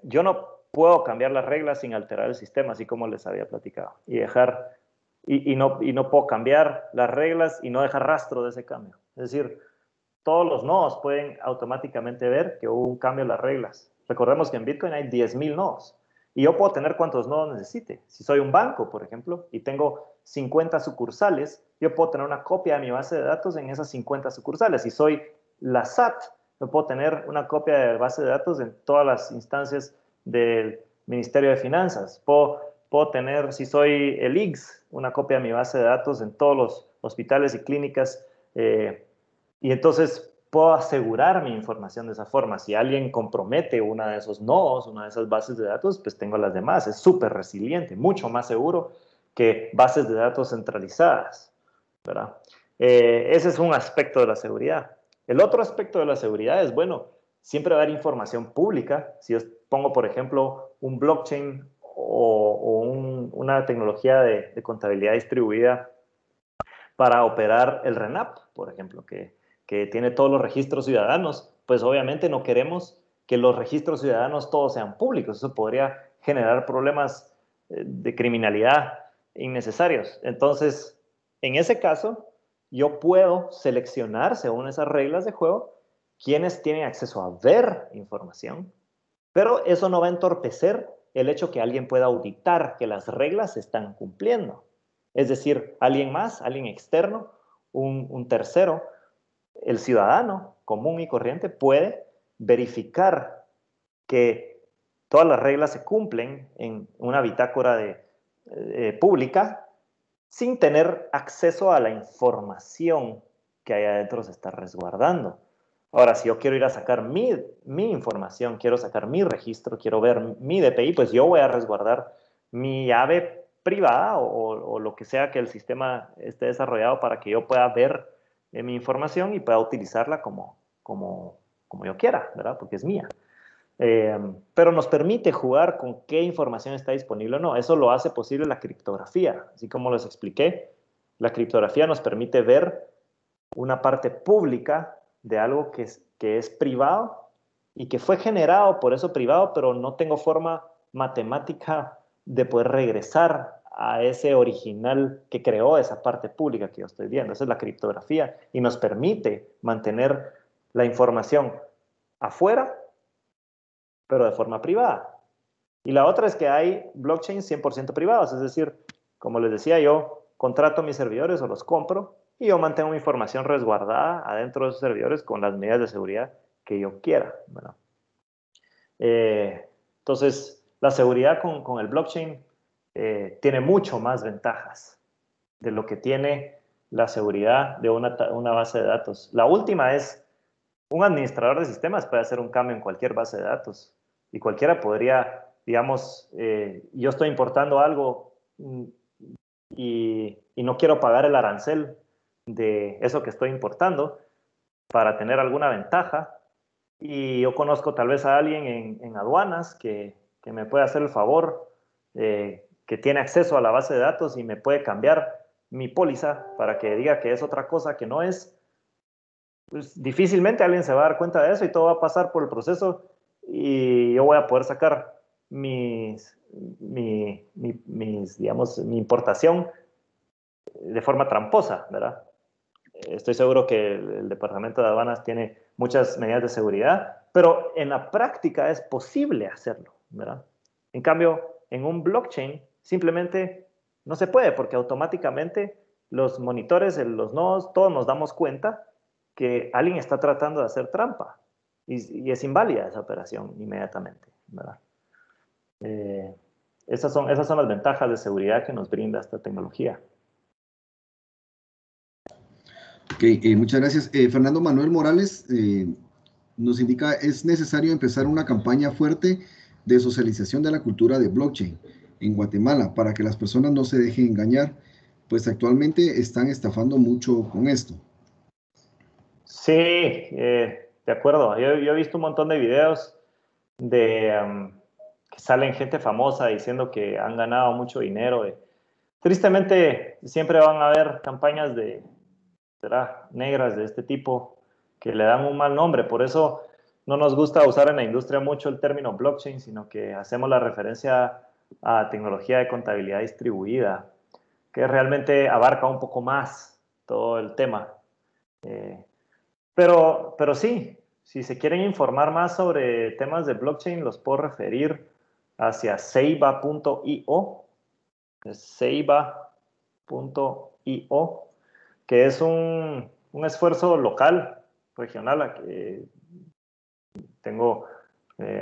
Yo no puedo cambiar las reglas sin alterar el sistema, así como les había platicado, y no puedo cambiar las reglas y no dejar rastro de ese cambio. Es decir, todos los nodos pueden automáticamente ver que hubo un cambio en las reglas. Recordemos que en Bitcoin hay 10,000 nodos y yo puedo tener cuantos nodos necesite. Si soy un banco, por ejemplo, y tengo 50 sucursales, yo puedo tener una copia de mi base de datos en esas 50 sucursales. Si soy la SAT, yo puedo tener una copia de base de datos en todas las instancias del Ministerio de Finanzas. Puedo tener, si soy el IGS, una copia de mi base de datos en todos los hospitales y clínicas. Y entonces puedo asegurar mi información de esa forma. Si alguien compromete una de esos nodos, una de esas bases de datos, pues tengo las demás. Es súper resiliente, mucho más seguro que bases de datos centralizadas, ¿verdad? Ese es un aspecto de la seguridad. El otro aspecto de la seguridad es, bueno, siempre va a haber información pública. Si yo pongo, por ejemplo, un blockchain o una tecnología de contabilidad distribuida para operar el RENAP, por ejemplo, que tiene todos los registros ciudadanos, pues obviamente no queremos que los registros ciudadanos todos sean públicos. Eso podría generar problemas de criminalidad innecesarios. Entonces, en ese caso, yo puedo seleccionar, según esas reglas de juego, quiénes tienen acceso a ver información, pero eso no va a entorpecer el hecho que alguien pueda auditar que las reglas se están cumpliendo. Es decir, alguien más, alguien externo, un tercero, el ciudadano común y corriente puede verificar que todas las reglas se cumplen en una bitácora pública sin tener acceso a la información que ahí adentro se está resguardando. Ahora, si yo quiero ir a sacar mi información, quiero sacar mi registro, quiero ver mi DPI, pues yo voy a resguardar mi llave privada o lo que sea que el sistema esté desarrollado para que yo pueda ver mi información y pueda utilizarla como yo quiera, ¿verdad? Porque es mía. Pero nos permite jugar con qué información está disponible o no. Eso lo hace posible la criptografía. Así como les expliqué, la criptografía nos permite ver una parte pública de algo que es privado y que fue generado por eso privado, pero no tengo forma matemática de poder regresar a ese original que creó esa parte pública que yo estoy viendo. Esa es la criptografía y nos permite mantener la información afuera, pero de forma privada. Y la otra es que hay blockchains 100% privados, es decir, como les decía, yo contrato mis servidores o los compro y yo mantengo mi información resguardada adentro de esos servidores con las medidas de seguridad que yo quiera, ¿verdad? Entonces, la seguridad con el blockchain tiene mucho más ventajas de lo que tiene la seguridad de una base de datos. La última es, un administrador de sistemas puede hacer un cambio en cualquier base de datos y cualquiera podría, digamos, yo estoy importando algo y no quiero pagar el arancel de eso que estoy importando para tener alguna ventaja, y yo conozco tal vez a alguien en aduanas que me puede hacer el favor, que tiene acceso a la base de datos y me puede cambiar mi póliza para que diga que es otra cosa que no es. Pues difícilmente alguien se va a dar cuenta de eso y todo va a pasar por el proceso y yo voy a poder sacar digamos, mi importación de forma tramposa, ¿verdad? Estoy seguro que el Departamento de Aduanas tiene muchas medidas de seguridad, pero en la práctica es posible hacerlo, ¿verdad? En cambio, en un blockchain simplemente no se puede porque automáticamente los monitores, los nodos, todos nos damos cuenta que alguien está tratando de hacer trampa y es inválida esa operación inmediatamente, ¿verdad? Esas son las ventajas de seguridad que nos brinda esta tecnología. Ok, muchas gracias. Fernando Manuel Morales nos indica, es necesario empezar una campaña fuerte de socialización de la cultura de blockchain en Guatemala para que las personas no se dejen engañar, pues actualmente están estafando mucho con esto. Sí, de acuerdo. Yo he visto un montón de videos de que salen gente famosa diciendo que han ganado mucho dinero. Tristemente, siempre van a haber campañas negras de este tipo que le dan un mal nombre. Por eso no nos gusta usar en la industria mucho el término blockchain, sino que hacemos la referencia a tecnología de contabilidad distribuida, que realmente abarca un poco más todo el tema. Pero sí, si se quieren informar más sobre temas de blockchain, los puedo referir hacia Ceiba.io, Ceiba.io, que es un esfuerzo local, regional. Tengo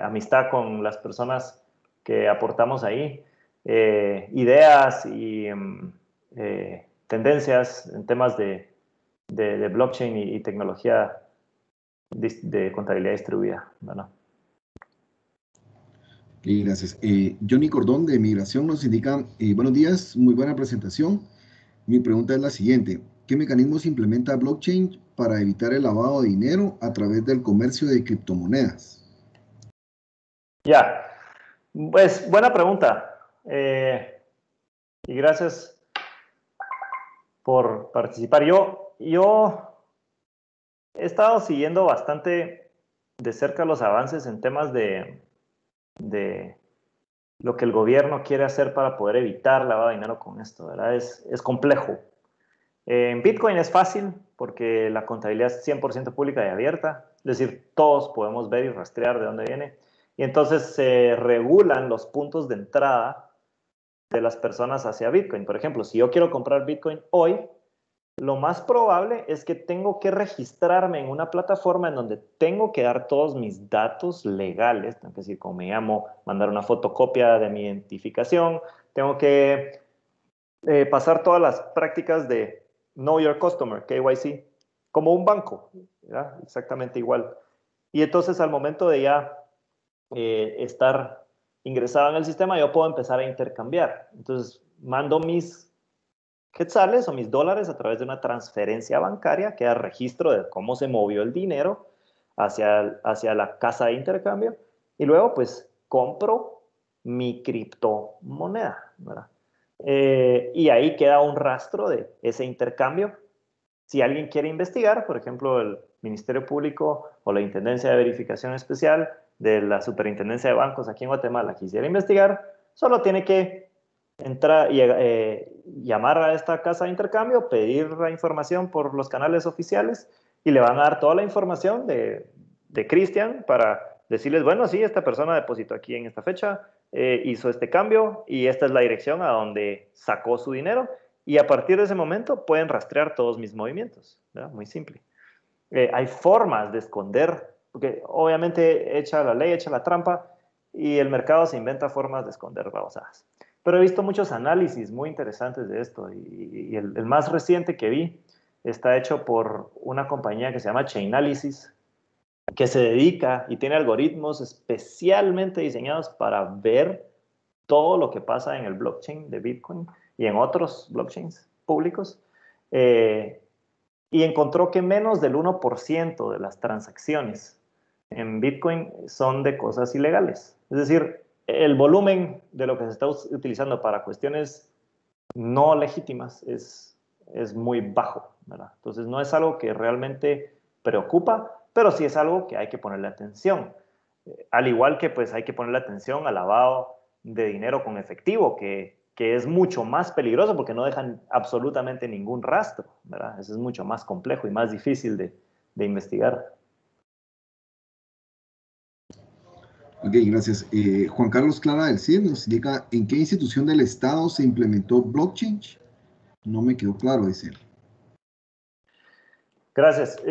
amistad con las personas que aportamos ahí, ideas y tendencias en temas de blockchain y tecnología de contabilidad distribuida, ¿verdad? Y gracias. Johnny Cordón de Migración nos indica, buenos días, muy buena presentación. Mi pregunta es la siguiente: ¿qué mecanismos implementa blockchain para evitar el lavado de dinero a través del comercio de criptomonedas? Ya, pues buena pregunta. Y gracias por participar. Yo he estado siguiendo bastante de cerca los avances en temas de lo que el gobierno quiere hacer para poder evitar lavado de dinero con esto, ¿verdad? Es complejo. En Bitcoin es fácil porque la contabilidad es 100% pública y abierta, es decir, todos podemos ver y rastrear de dónde viene. Y entonces se regulan los puntos de entrada de las personas hacia Bitcoin. Por ejemplo, si yo quiero comprar Bitcoin hoy, lo más probable es que tengo que registrarme en una plataforma en donde tengo que dar todos mis datos legales, tengo que decir cómo me llamo, mandar una fotocopia de mi identificación, tengo que pasar todas las prácticas de Know Your Customer, KYC, como un banco, ¿verdad? Exactamente igual. Y entonces al momento de ya estar ingresado en el sistema, yo puedo empezar a intercambiar. Entonces, mando mis quetzales o mis dólares a través de una transferencia bancaria, que da registro de cómo se movió el dinero hacia la casa de intercambio, y luego pues compro mi criptomoneda, ¿verdad? Y ahí queda un rastro de ese intercambio. Si alguien quiere investigar, por ejemplo, el Ministerio Público o la Intendencia de Verificación Especial de la Superintendencia de Bancos aquí en Guatemala quisiera investigar, solo tiene que entrar y llamar a esta casa de intercambio, pedir la información por los canales oficiales y le van a dar toda la información de Cristian para decirles, bueno, sí, esta persona depositó aquí en esta fecha, hizo este cambio y esta es la dirección a donde sacó su dinero, y a partir de ese momento pueden rastrear todos mis movimientos, ¿verdad? Muy simple. Hay formas de esconder, porque obviamente echa la ley, echa la trampa, y el mercado se inventa formas de esconder babosadas. Pero he visto muchos análisis muy interesantes de esto, y el más reciente que vi está hecho por una compañía que se llama Chainalysis, que se dedica y tiene algoritmos especialmente diseñados para ver todo lo que pasa en el blockchain de Bitcoin y en otros blockchains públicos, y encontró que menos del 1% de las transacciones en Bitcoin son de cosas ilegales. Es decir, el volumen de lo que se está utilizando para cuestiones no legítimas es muy bajo, ¿verdad? Entonces no es algo que realmente preocupa, pero sí es algo que hay que ponerle atención. Al igual que pues hay que ponerle atención al lavado de dinero con efectivo, que es mucho más peligroso porque no dejan absolutamente ningún rastro, ¿verdad? Eso es mucho más complejo y más difícil de investigar. Ok, gracias. Juan Carlos Clara del CID nos indica en qué institución del Estado se implementó blockchain. No me quedó claro, dice él. Gracias.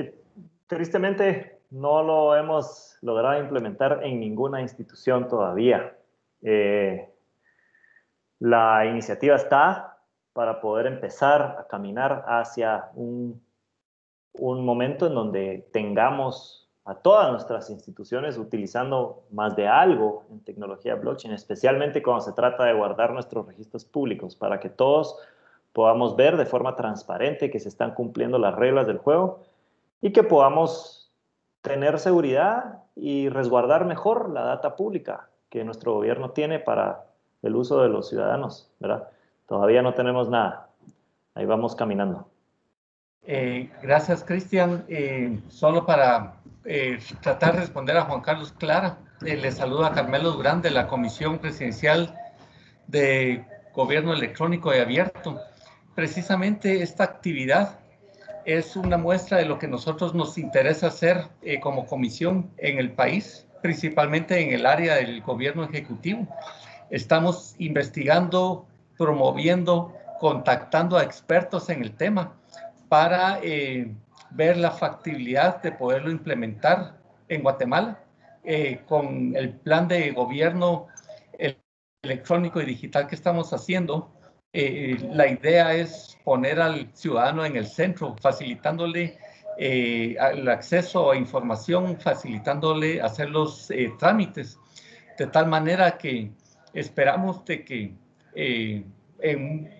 Tristemente no lo hemos logrado implementar en ninguna institución todavía. La iniciativa está para poder empezar a caminar hacia un momento en donde tengamos a todas nuestras instituciones utilizando más de algo en tecnología blockchain, especialmente cuando se trata de guardar nuestros registros públicos, para que todos podamos ver de forma transparente que se están cumpliendo las reglas del juego y que podamos tener seguridad y resguardar mejor la data pública que nuestro gobierno tiene para el uso de los ciudadanos, ¿verdad? Todavía no tenemos nada. Ahí vamos caminando. Gracias, Cristian. Solo para tratar de responder a Juan Carlos Clara, le saluda Carmelo Durán de la Comisión Presidencial de Gobierno Electrónico y Abierto. Precisamente esta actividad es una muestra de lo que nosotros nos interesa hacer como comisión en el país, principalmente en el área del gobierno ejecutivo. Estamos investigando, promoviendo, contactando a expertos en el tema para ver la factibilidad de poderlo implementar en Guatemala con el plan de gobierno electrónico y digital que estamos haciendo. La idea es poner al ciudadano en el centro, facilitándole el acceso a información, facilitándole hacer los trámites, de tal manera que esperamos de que en un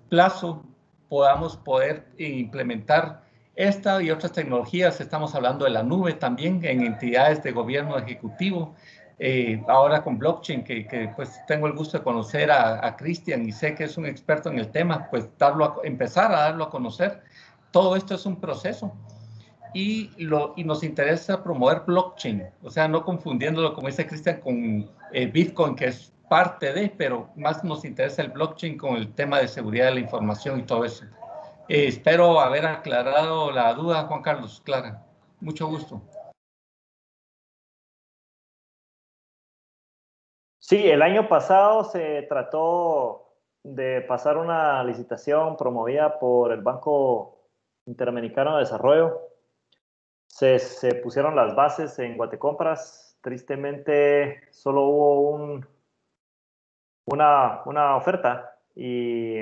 plazo podamos poder implementar esta y otras tecnologías. Estamos hablando de la nube también en entidades de gobierno ejecutivo. Ahora con blockchain, que pues tengo el gusto de conocer a Cristian y sé que es un experto en el tema, pues empezar a darlo a conocer. Todo esto es un proceso y nos interesa promover blockchain, o sea, no confundiéndolo, como dice Cristian, con Bitcoin, que es parte de, pero más nos interesa el blockchain con el tema de seguridad de la información y todo eso. Espero haber aclarado la duda, Juan Carlos Clara. Mucho gusto. Sí, el año pasado se trató de pasar una licitación promovida por el Banco Interamericano de Desarrollo. Se pusieron las bases en Guatecompras. Tristemente, solo hubo una oferta y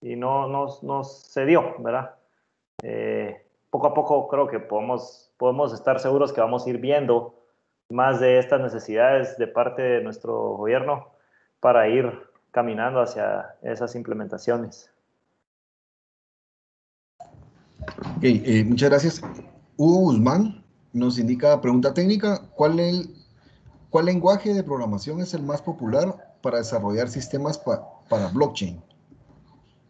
no se dio, ¿verdad? Poco a poco creo que podemos estar seguros que vamos a ir viendo más de estas necesidades de parte de nuestro gobierno para ir caminando hacia esas implementaciones. Okay, muchas gracias. Hugo Guzmán nos indica, pregunta técnica, ¿cuál lenguaje de programación es el más popular para desarrollar sistemas para blockchain?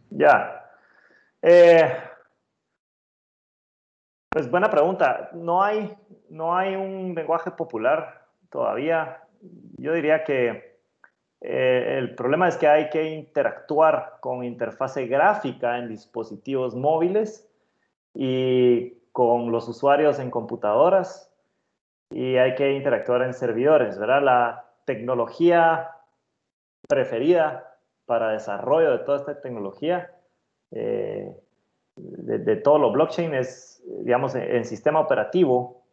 Ya. Pues buena pregunta. No hay un lenguaje popular todavía. Yo diría que el problema es que hay que interactuar con interfase gráfica en dispositivos móviles y con los usuarios en computadoras, y hay que interactuar en servidores, ¿verdad? La tecnología preferida para desarrollo de toda esta tecnología, de todo lo blockchain, es, digamos, en sistema operativo.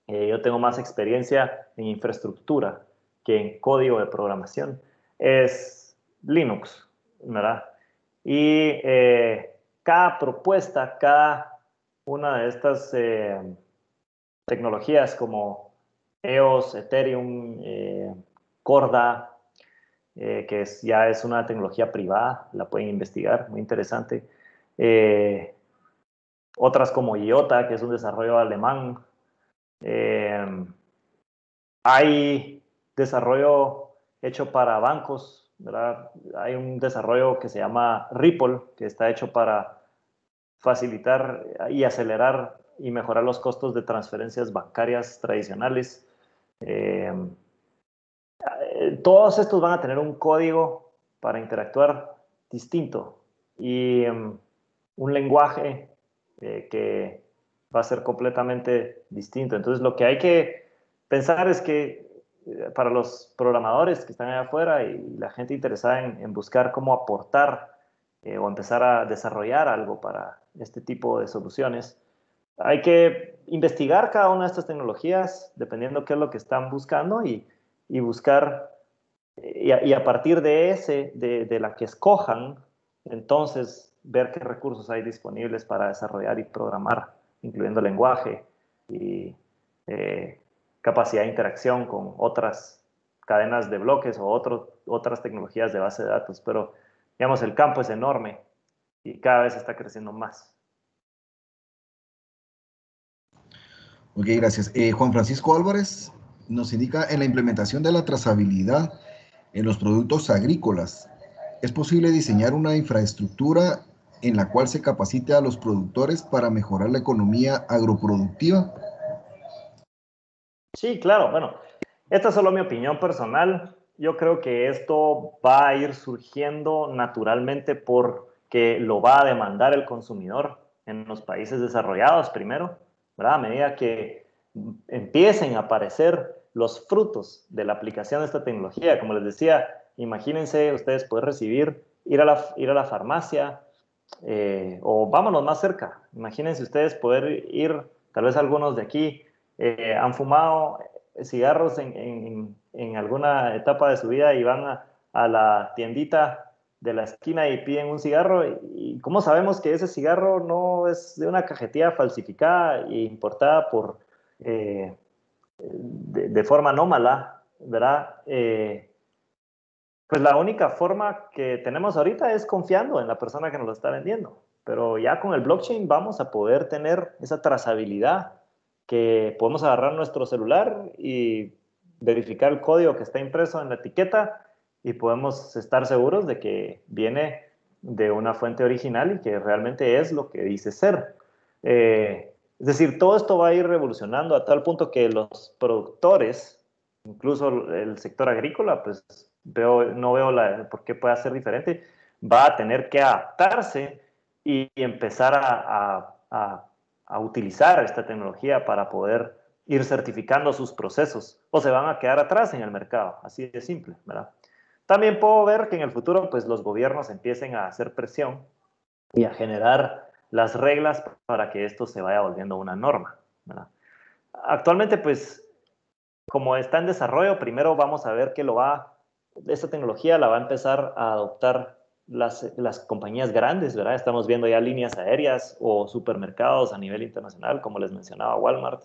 Yo tengo más experiencia en infraestructura que en código de programación. Es Linux, ¿verdad? Y cada propuesta, cada una de estas tecnologías como EOS, Ethereum, Corda, que ya es una tecnología privada, la pueden investigar, muy interesante. Otras como IOTA, que es un desarrollo alemán. Hay desarrollo hecho para bancos, ¿verdad? Hay un desarrollo que se llama Ripple, que está hecho para facilitar y acelerar y mejorar los costos de transferencias bancarias tradicionales. Todos estos van a tener un código para interactuar distinto y un lenguaje que va a ser completamente distinto. Entonces, lo que hay que pensar es que para los programadores que están allá afuera y la gente interesada en buscar cómo aportar o empezar a desarrollar algo para este tipo de soluciones, hay que investigar cada una de estas tecnologías dependiendo qué es lo que están buscando y buscar, y a partir de la que escojan, entonces ver qué recursos hay disponibles para desarrollar y programar, incluyendo lenguaje y capacidad de interacción con otras cadenas de bloques o otras tecnologías de base de datos. Pero, digamos, el campo es enorme y cada vez está creciendo más. Ok, gracias. Juan Francisco Álvarez nos indica, en la implementación de la trazabilidad en los productos agrícolas, ¿es posible diseñar una infraestructura en la cual se capacite a los productores para mejorar la economía agroproductiva? Sí, claro. Bueno, esta es solo mi opinión personal. Yo creo que esto va a ir surgiendo naturalmente porque lo va a demandar el consumidor en los países desarrollados primero, ¿verdad? A medida que empiecen a aparecer los frutos de la aplicación de esta tecnología. Como les decía, imagínense ustedes poder ir a la farmacia, o vámonos más cerca. Imagínense ustedes poder ir, tal vez algunos de aquí han fumado cigarros en alguna etapa de su vida y van a la tiendita de la esquina y piden un cigarro. ¿Y cómo sabemos que ese cigarro no es de una cajetilla falsificada e importada de forma anómala, ¿verdad? Pues la única forma que tenemos ahorita es confiando en la persona que nos lo está vendiendo. Pero ya con el blockchain vamos a poder tener esa trazabilidad, que podemos agarrar nuestro celular y verificar el código que está impreso en la etiqueta y podemos estar seguros de que viene de una fuente original y que realmente es lo que dice ser. Es decir, todo esto va a ir revolucionando a tal punto que los productores, incluso el sector agrícola, pues no veo por qué pueda ser diferente, va a tener que adaptarse y empezar a utilizar esta tecnología para poder ir certificando sus procesos, o se van a quedar atrás en el mercado, así de simple, ¿verdad? También puedo ver que en el futuro pues los gobiernos empiecen a hacer presión y a generar las reglas para que esto se vaya volviendo una norma, ¿verdad? Actualmente pues como está en desarrollo, primero vamos a ver que esta tecnología la va a empezar a adoptar las compañías grandes, ¿verdad? Estamos viendo ya líneas aéreas o supermercados a nivel internacional, como les mencionaba Walmart,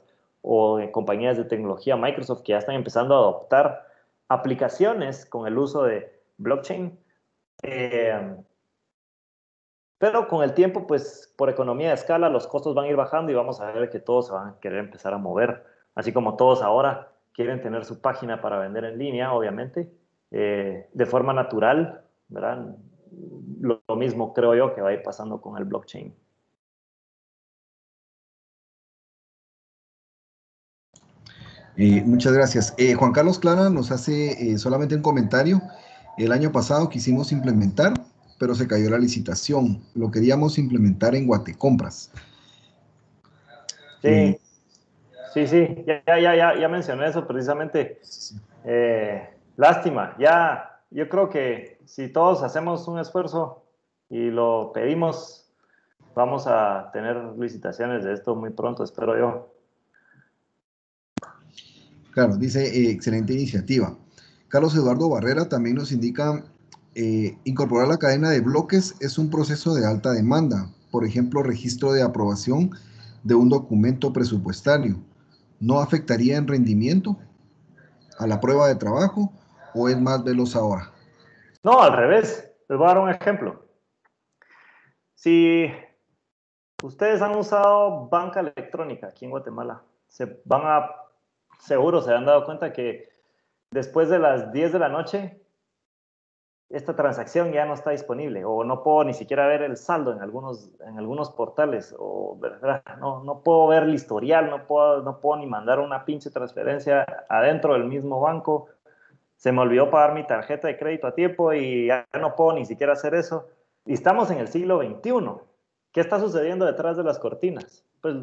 o compañías de tecnología, Microsoft, que ya están empezando a adoptar aplicaciones con el uso de blockchain. Pero con el tiempo, pues por economía de escala, los costos van a ir bajando y vamos a ver que todos se van a querer empezar a mover. Así como todos ahora quieren tener su página para vender en línea, obviamente, de forma natural, ¿verdad? Lo mismo creo yo que va a ir pasando con el blockchain. Muchas gracias. Juan Carlos Clara nos hace solamente un comentario. El año pasado quisimos implementar, pero se cayó la licitación. Lo queríamos implementar en Guatecompras. Sí, sí, ya mencioné eso precisamente. Lástima, yo creo que si todos hacemos un esfuerzo y lo pedimos, vamos a tener licitaciones de esto muy pronto, espero yo. Claro, dice, excelente iniciativa. Carlos Eduardo Barrera también nos indica, incorporar la cadena de bloques es un proceso de alta demanda. Por ejemplo, registro de aprobación de un documento presupuestario. ¿No afectaría en rendimiento a la prueba de trabajo o es más veloz ahora? No, al revés. Les voy a dar un ejemplo. Si ustedes han usado banca electrónica aquí en Guatemala, seguro se han dado cuenta que después de las 10 de la noche, esta transacción ya no está disponible o no puedo ni siquiera ver el saldo en algunos portales o ¿verdad? No puedo ver el historial, no puedo ni mandar una pinche transferencia adentro del mismo banco. Se me olvidó pagar mi tarjeta de crédito a tiempo y ya no puedo ni siquiera hacer eso. Y estamos en el siglo XXI. ¿Qué está sucediendo detrás de las cortinas? Pues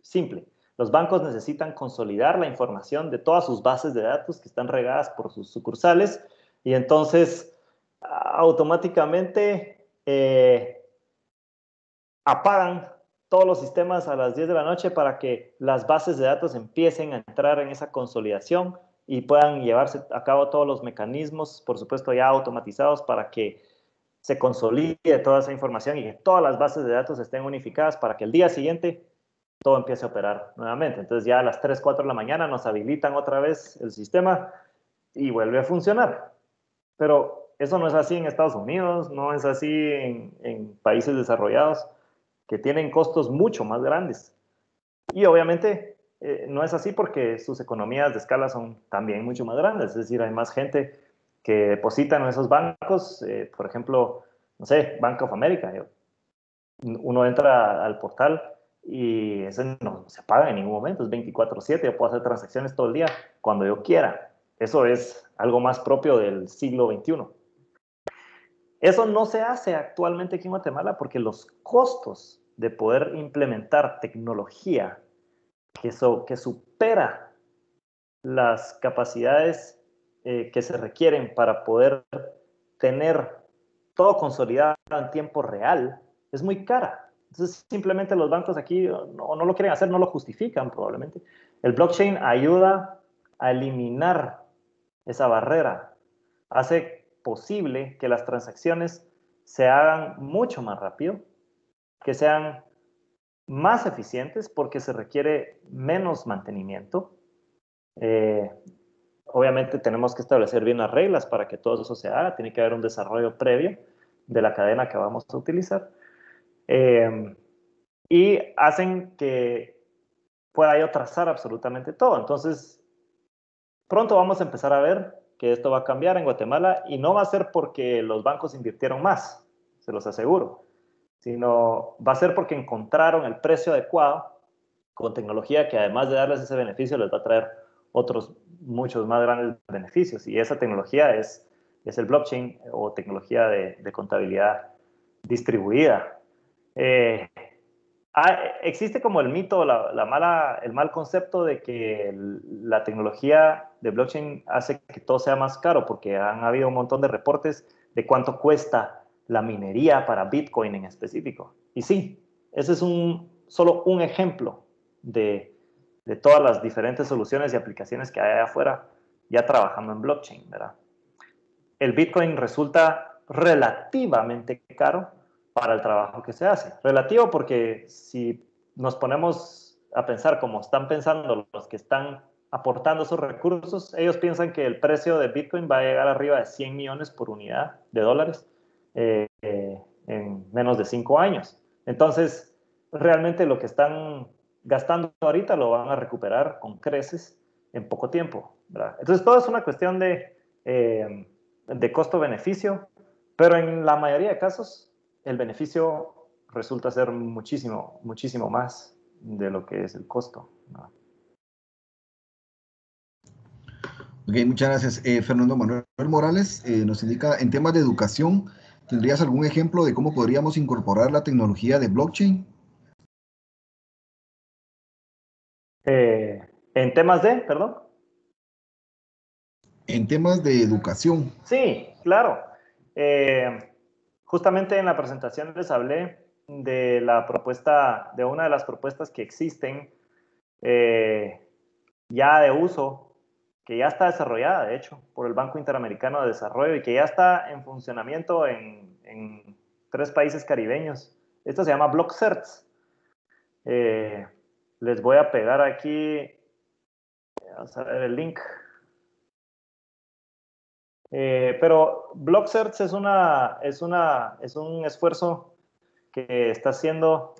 simple. Los bancos necesitan consolidar la información de todas sus bases de datos que están regadas por sus sucursales y entonces automáticamente apagan todos los sistemas a las 10 de la noche para que las bases de datos empiecen a entrar en esa consolidación y puedan llevarse a cabo todos los mecanismos, por supuesto ya automatizados, para que se consolide toda esa información y que todas las bases de datos estén unificadas para que el día siguiente todo empiece a operar nuevamente. Entonces ya a las 3, 4 de la mañana nos habilitan otra vez el sistema y vuelve a funcionar. Pero eso no es así en Estados Unidos, no es así en países desarrollados que tienen costos mucho más grandes. Y obviamente no es así porque sus economías de escala son también mucho más grandes. Es decir, hay más gente que deposita en esos bancos. Por ejemplo, no sé, Bank of America. Uno entra al portal y ese no se paga en ningún momento. Es 24/7. Yo puedo hacer transacciones todo el día cuando yo quiera. Eso es algo más propio del siglo XXI. Eso no se hace actualmente aquí en Guatemala porque los costos de poder implementar tecnología que supera las capacidades que se requieren para poder tener todo consolidado en tiempo real es muy cara. Entonces simplemente los bancos aquí no lo quieren hacer, no lo justifican probablemente. El blockchain ayuda a eliminar esa barrera, hace posible que las transacciones se hagan mucho más rápido, que sean más eficientes porque se requiere menos mantenimiento. Obviamente tenemos que establecer bien las reglas para que todo eso se haga, tiene que haber un desarrollo previo de la cadena que vamos a utilizar. Y hacen que pueda yo trazar absolutamente todo. Entonces, pronto vamos a empezar a ver que esto va a cambiar en Guatemala y no va a ser porque los bancos invirtieron más, se los aseguro, sino va a ser porque encontraron el precio adecuado con tecnología que además de darles ese beneficio les va a traer otros muchos más grandes beneficios y esa tecnología es el blockchain o tecnología de contabilidad distribuida. Existe como el mito, el mal concepto de que la tecnología de blockchain hace que todo sea más caro, porque han habido un montón de reportes de cuánto cuesta la minería para Bitcoin en específico. Y sí, ese es solo un ejemplo de todas las diferentes soluciones y aplicaciones que hay allá afuera ya trabajando en blockchain, ¿verdad? El Bitcoin resulta relativamente caro para el trabajo que se hace. Relativo porque si nos ponemos a pensar como están pensando los que están aportando esos recursos, ellos piensan que el precio de Bitcoin va a llegar arriba de 100 millones por unidad de dólares en menos de 5 años. Entonces, realmente lo que están gastando ahorita lo van a recuperar con creces en poco tiempo, ¿verdad? Entonces, todo es una cuestión de costo-beneficio, pero en la mayoría de casos, el beneficio resulta ser muchísimo, muchísimo más de lo que es el costo, ¿no? Ok, muchas gracias. Fernando Manuel Morales nos indica, en temas de educación, ¿tendrías algún ejemplo de cómo podríamos incorporar la tecnología de blockchain? En temas de, perdón. En temas de educación. Sí, claro. Justamente en la presentación les hablé de la propuesta, de una de las propuestas que existen ya de uso, que ya está desarrollada, de hecho, por el Banco Interamericano de Desarrollo y que ya está en funcionamiento en 3 países caribeños. Esto se llama BlockCerts. Les voy a pegar aquí, vamos a ver el link. Pero BlockCerts es un esfuerzo que está haciendo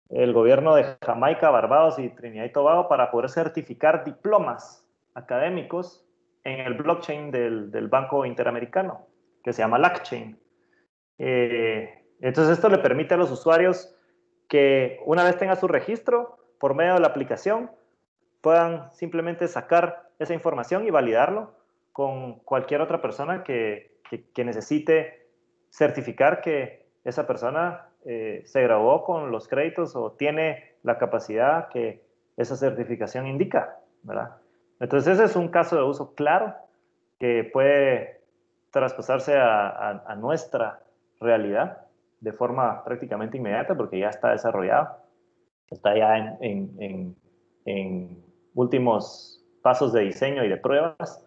el gobierno de Jamaica, Barbados y Trinidad y Tobago para poder certificar diplomas académicos en el blockchain del Banco Interamericano, que se llama LACchain. Entonces esto le permite a los usuarios que una vez tenga su registro por medio de la aplicación, puedan simplemente sacar esa información y validarlo con cualquier otra persona que necesite certificar que esa persona se graduó con los créditos o tiene la capacidad que esa certificación indica, ¿verdad? Entonces ese es un caso de uso claro que puede traspasarse a nuestra realidad de forma prácticamente inmediata porque ya está desarrollado, está ya en últimos pasos de diseño y de pruebas,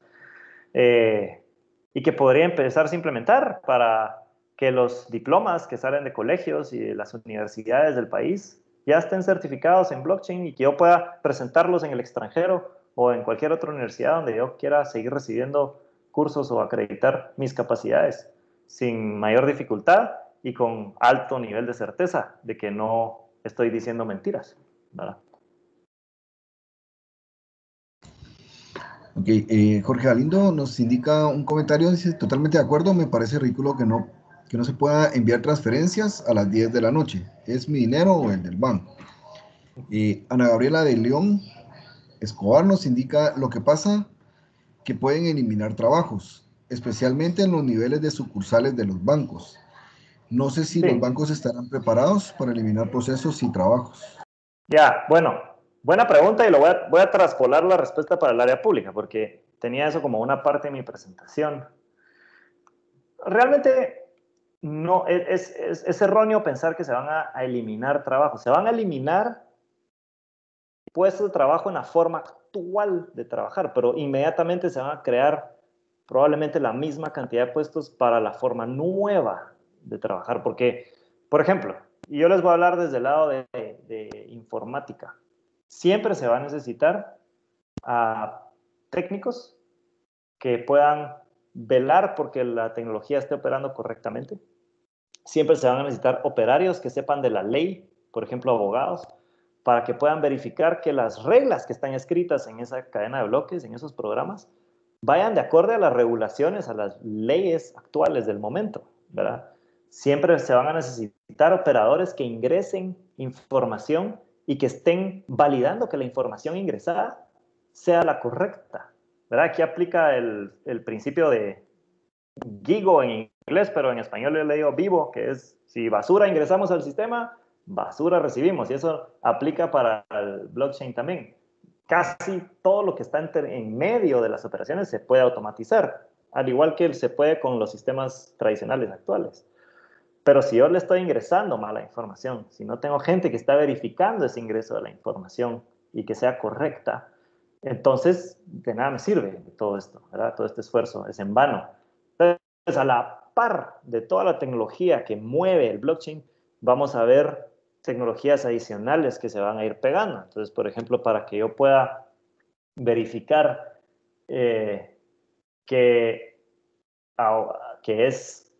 y que podría empezar a implementar para que los diplomas que salen de colegios y de las universidades del país ya estén certificados en blockchain y que yo pueda presentarlos en el extranjero o en cualquier otra universidad donde yo quiera seguir recibiendo cursos o acreditar mis capacidades sin mayor dificultad y con alto nivel de certeza de que no estoy diciendo mentiras, ¿verdad? Ok, Jorge Galindo nos indica un comentario, dice, totalmente de acuerdo, me parece ridículo que no se pueda enviar transferencias a las 10 de la noche. ¿Es mi dinero o el del banco? Ana Gabriela de León Escobar nos indica lo que pasa, que pueden eliminar trabajos, especialmente en los niveles de sucursales de los bancos. No sé si los bancos estarán preparados para eliminar procesos y trabajos. Ya, bueno, buena pregunta y voy a traspolar la respuesta para el área pública porque tenía eso como una parte de mi presentación. Realmente no, es erróneo pensar que se van a eliminar trabajos. Se van a eliminar puestos de trabajo en la forma actual de trabajar, pero inmediatamente se van a crear probablemente la misma cantidad de puestos para la forma nueva de trabajar. Porque, por ejemplo, y yo les voy a hablar desde el lado de informática. Siempre se va a necesitar a técnicos que puedan velar porque la tecnología esté operando correctamente. Siempre se van a necesitar operarios que sepan de la ley, por ejemplo, abogados, para que puedan verificar que las reglas que están escritas en esa cadena de bloques, en esos programas, vayan de acuerdo a las regulaciones, a las leyes actuales del momento, ¿verdad? Siempre se van a necesitar operadores que ingresen información y que estén validando que la información ingresada sea la correcta, ¿verdad? Aquí aplica el principio de GIGO en inglés, pero en español yo le digo vivo, que es si basura ingresamos al sistema, basura recibimos, y eso aplica para el blockchain también. Casi todo lo que está en medio de las operaciones se puede automatizar, al igual que se puede con los sistemas tradicionales actuales. Pero si yo le estoy ingresando mala información, si no tengo gente que está verificando ese ingreso de la información y que sea correcta, entonces de nada me sirve todo esto, ¿verdad? Todo este esfuerzo es en vano. Entonces, a la par de toda la tecnología que mueve el blockchain, vamos a ver tecnologías adicionales que se van a ir pegando. Entonces, por ejemplo, para que yo pueda verificar que es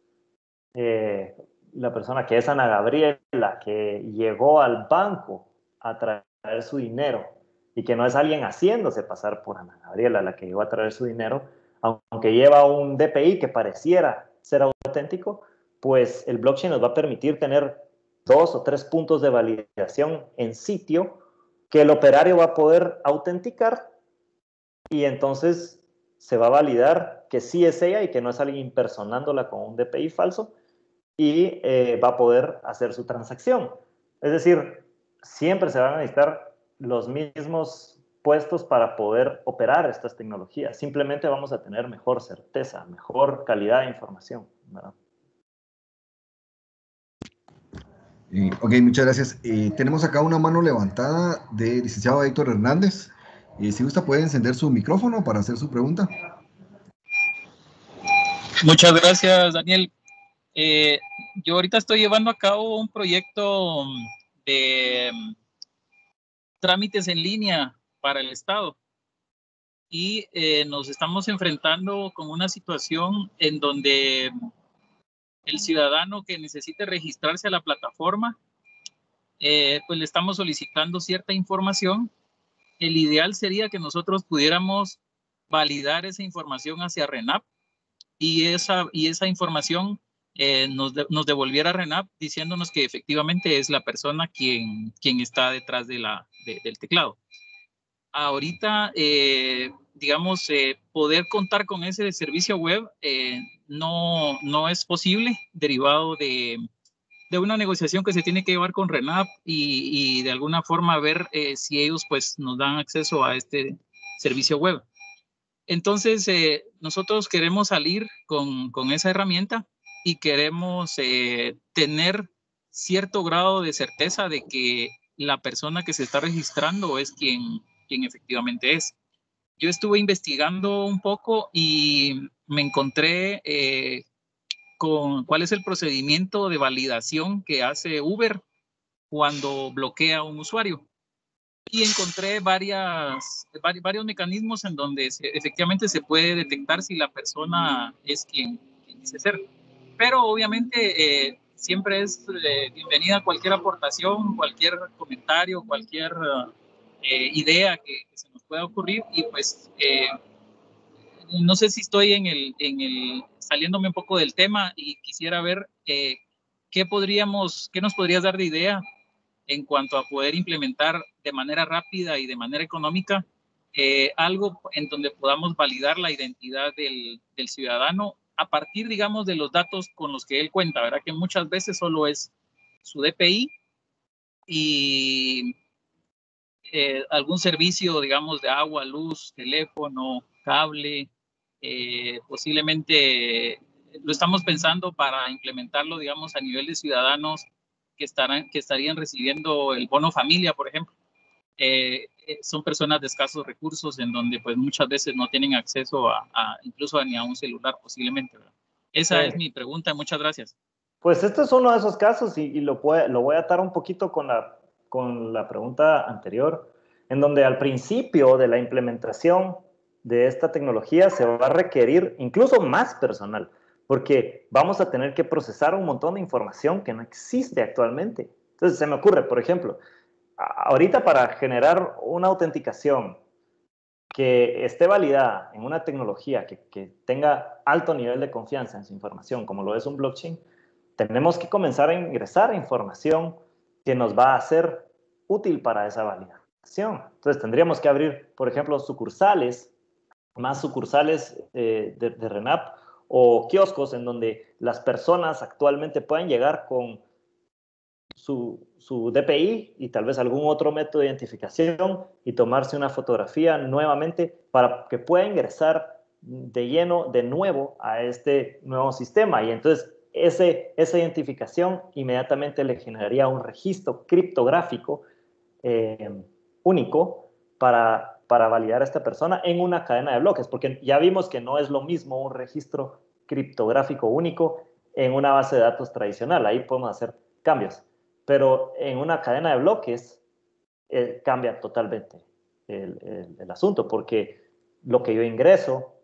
la persona que es Ana Gabriela, que llegó al banco a traer su dinero y que no es alguien haciéndose pasar por Ana Gabriela la que llegó a traer su dinero, aunque lleva un DPI que pareciera ser auténtico, pues el blockchain nos va a permitir tener 2 o 3 puntos de validación en sitio que el operario va a poder autenticar, y entonces se va a validar que sí es ella y que no es alguien impersonándola con un DPI falso, y va a poder hacer su transacción. Es decir, siempre se van a necesitar los mismos puestos para poder operar estas tecnologías. Simplemente vamos a tener mejor certeza, mejor calidad de información, ¿verdad? Ok, muchas gracias. Tenemos acá una mano levantada del licenciado Héctor Hernández. Si gusta, puede encender su micrófono para hacer su pregunta. Muchas gracias, Daniel. Yo ahorita estoy llevando a cabo un proyecto de trámites en línea para el Estado y nos estamos enfrentando con una situación en donde el ciudadano que necesite registrarse a la plataforma, pues le estamos solicitando cierta información. El ideal sería que nosotros pudiéramos validar esa información hacia RENAP y esa información nos devolviera RENAP diciéndonos que efectivamente es la persona quien está detrás del teclado. Ahorita, digamos, poder contar con ese servicio web no es posible, derivado de una negociación que se tiene que llevar con RENAP y de alguna forma ver si ellos pues nos dan acceso a este servicio web. Entonces, nosotros queremos salir con esa herramienta y queremos tener cierto grado de certeza de que la persona que se está registrando es quien efectivamente es. Yo estuve investigando un poco y me encontré con cuál es el procedimiento de validación que hace Uber cuando bloquea a un usuario. Y encontré varios mecanismos en donde efectivamente se puede detectar si la persona es quien dice ser. Pero obviamente siempre es bienvenida cualquier aportación, cualquier comentario, cualquier idea que se nos pueda ocurrir. Y pues no sé si estoy saliéndome un poco del tema y quisiera ver qué nos podrías dar de idea en cuanto a poder implementar de manera rápida y de manera económica algo en donde podamos validar la identidad del ciudadano a partir, digamos, de los datos con los que él cuenta, ¿verdad? Que muchas veces solo es su DPI y algún servicio, digamos, de agua, luz, teléfono, cable, posiblemente lo estamos pensando para implementarlo, digamos, a nivel de ciudadanos que estarían recibiendo el bono familia, por ejemplo. Son personas de escasos recursos en donde pues muchas veces no tienen acceso incluso ni a un celular posiblemente, ¿verdad? Esa es mi pregunta. Muchas gracias. Pues este es uno de esos casos y lo voy a atar un poquito con la pregunta anterior, en donde al principio de la implementación de esta tecnología se va a requerir incluso más personal, porque vamos a tener que procesar un montón de información que no existe actualmente. Entonces se me ocurre, por ejemplo, ahorita para generar una autenticación que esté validada en una tecnología que tenga alto nivel de confianza en su información, como lo es un blockchain, tenemos que comenzar a ingresar información que nos va a ser útil para esa validación. Entonces tendríamos que abrir, por ejemplo, más sucursales de RENAP o kioscos en donde las personas actualmente puedan llegar con su DPI y tal vez algún otro método de identificación y tomarse una fotografía nuevamente para que pueda ingresar de lleno de nuevo a este nuevo sistema. Y entonces esa identificación inmediatamente le generaría un registro criptográfico único para validar a esta persona en una cadena de bloques, porque ya vimos que no es lo mismo un registro criptográfico único en una base de datos tradicional. Ahí podemos hacer cambios. pero en una cadena de bloques cambia totalmente el asunto, porque lo que yo ingreso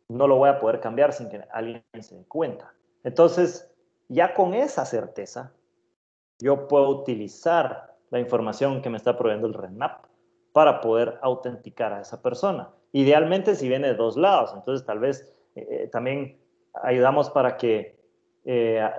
no lo voy a poder cambiar sin que alguien se dé cuenta. Entonces, ya con esa certeza, yo puedo utilizar la información que me está proveyendo el RENAP para poder autenticar a esa persona. Idealmente si viene de dos lados, entonces tal vez también ayudamos para que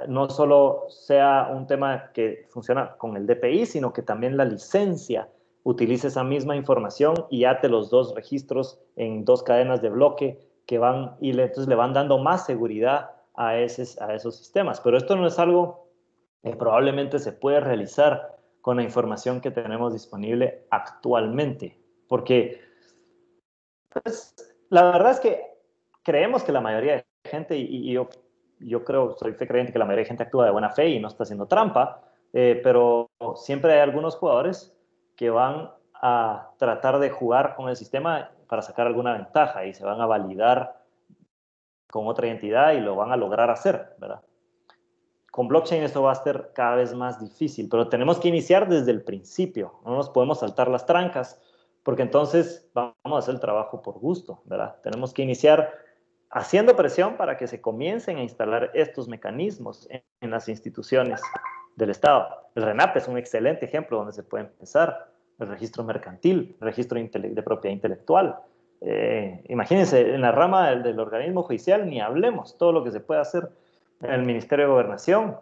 no solo sea un tema que funciona con el DPI, sino que también la licencia utilice esa misma información y ate los dos registros en dos cadenas de bloque que van y entonces le van dando más seguridad a esos sistemas. Pero esto no es algo que probablemente se puede realizar con la información que tenemos disponible actualmente, porque pues, la verdad es que creemos que la mayoría de gente, y yo creo, soy fe creyente que la mayoría de gente actúa de buena fe y no está haciendo trampa, pero siempre hay algunos jugadores que van a tratar de jugar con el sistema para sacar alguna ventaja y se van a validar con otra identidad y lo van a lograr hacer, ¿verdad? Con blockchain esto va a ser cada vez más difícil, pero tenemos que iniciar desde el principio, no nos podemos saltar las trancas, porque entonces vamos a hacer el trabajo por gusto, ¿verdad? Tenemos que iniciar haciendo presión para que se comiencen a instalar estos mecanismos en las instituciones del Estado. El RENAP es un excelente ejemplo donde se puede empezar, el registro mercantil, el registro de propiedad intelectual. Imagínense, en la rama del organismo judicial ni hablemos todo lo que se puede hacer en el Ministerio de Gobernación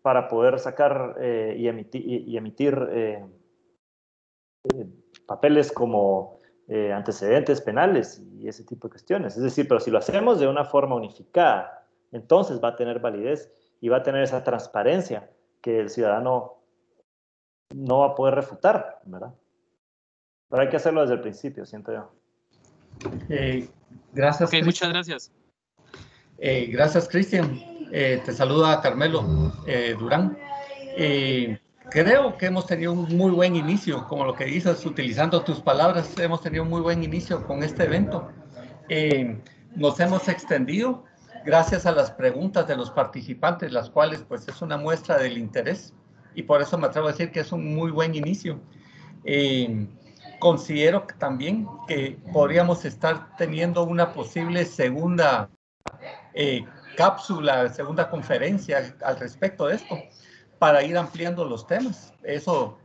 para poder sacar y emitir papeles como antecedentes penales y ese tipo de cuestiones. Es decir, pero si lo hacemos de una forma unificada, entonces va a tener validez y va a tener esa transparencia que el ciudadano no va a poder refutar, ¿verdad? Pero hay que hacerlo desde el principio, siento yo. Gracias. Ok, muchas gracias. Gracias, Cristian. Te saluda Carmelo Durán. Creo que hemos tenido un muy buen inicio, como lo que dices, utilizando tus palabras, hemos tenido un muy buen inicio con este evento. Nos hemos extendido gracias a las preguntas de los participantes, las cuales pues es una muestra del interés y por eso me atrevo a decir que es un muy buen inicio. Considero que también que podríamos estar teniendo una posible segunda cápsula, segunda conferencia al respecto de esto, para ir ampliando los temas. Eso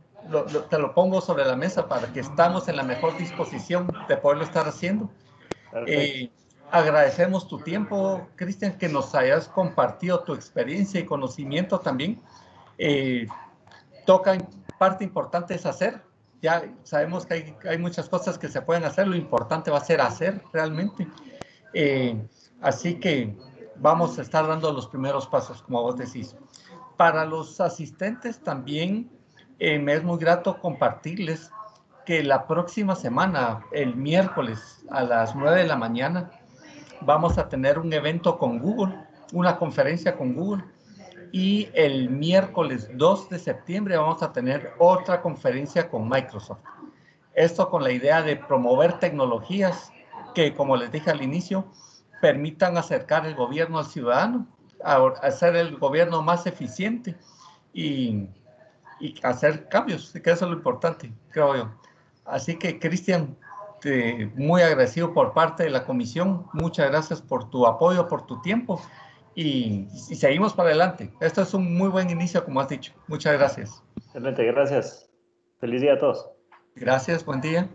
te lo pongo sobre la mesa para que estamos en la mejor disposición de poderlo estar haciendo. Agradecemos tu tiempo, Cristian, que nos hayas compartido tu experiencia y conocimiento también. Parte importante es hacer. Ya sabemos que hay muchas cosas que se pueden hacer, lo importante va a ser hacer realmente. Así que vamos a estar dando los primeros pasos, como vos decís. Para los asistentes también me es muy grato compartirles que la próxima semana, el miércoles a las 9 de la mañana, vamos a tener un evento con Google, una conferencia con Google. Y el miércoles 2 de septiembre vamos a tener otra conferencia con Microsoft. Esto con la idea de promover tecnologías que, como les dije al inicio, permitan acercar el gobierno al ciudadano, a hacer el gobierno más eficiente y hacer cambios, que eso es lo importante, creo yo. Así que, Cristian, muy agradecido por parte de la comisión. Muchas gracias por tu apoyo, por tu tiempo y seguimos para adelante. Esto es un muy buen inicio, como has dicho. Muchas gracias. Excelente, gracias. Feliz día a todos. Gracias, buen día.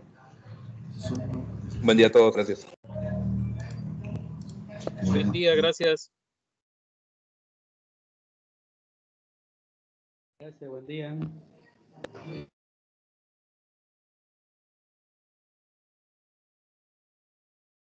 Buen día a todos, gracias. Buen día, gracias. Gracias, buen día.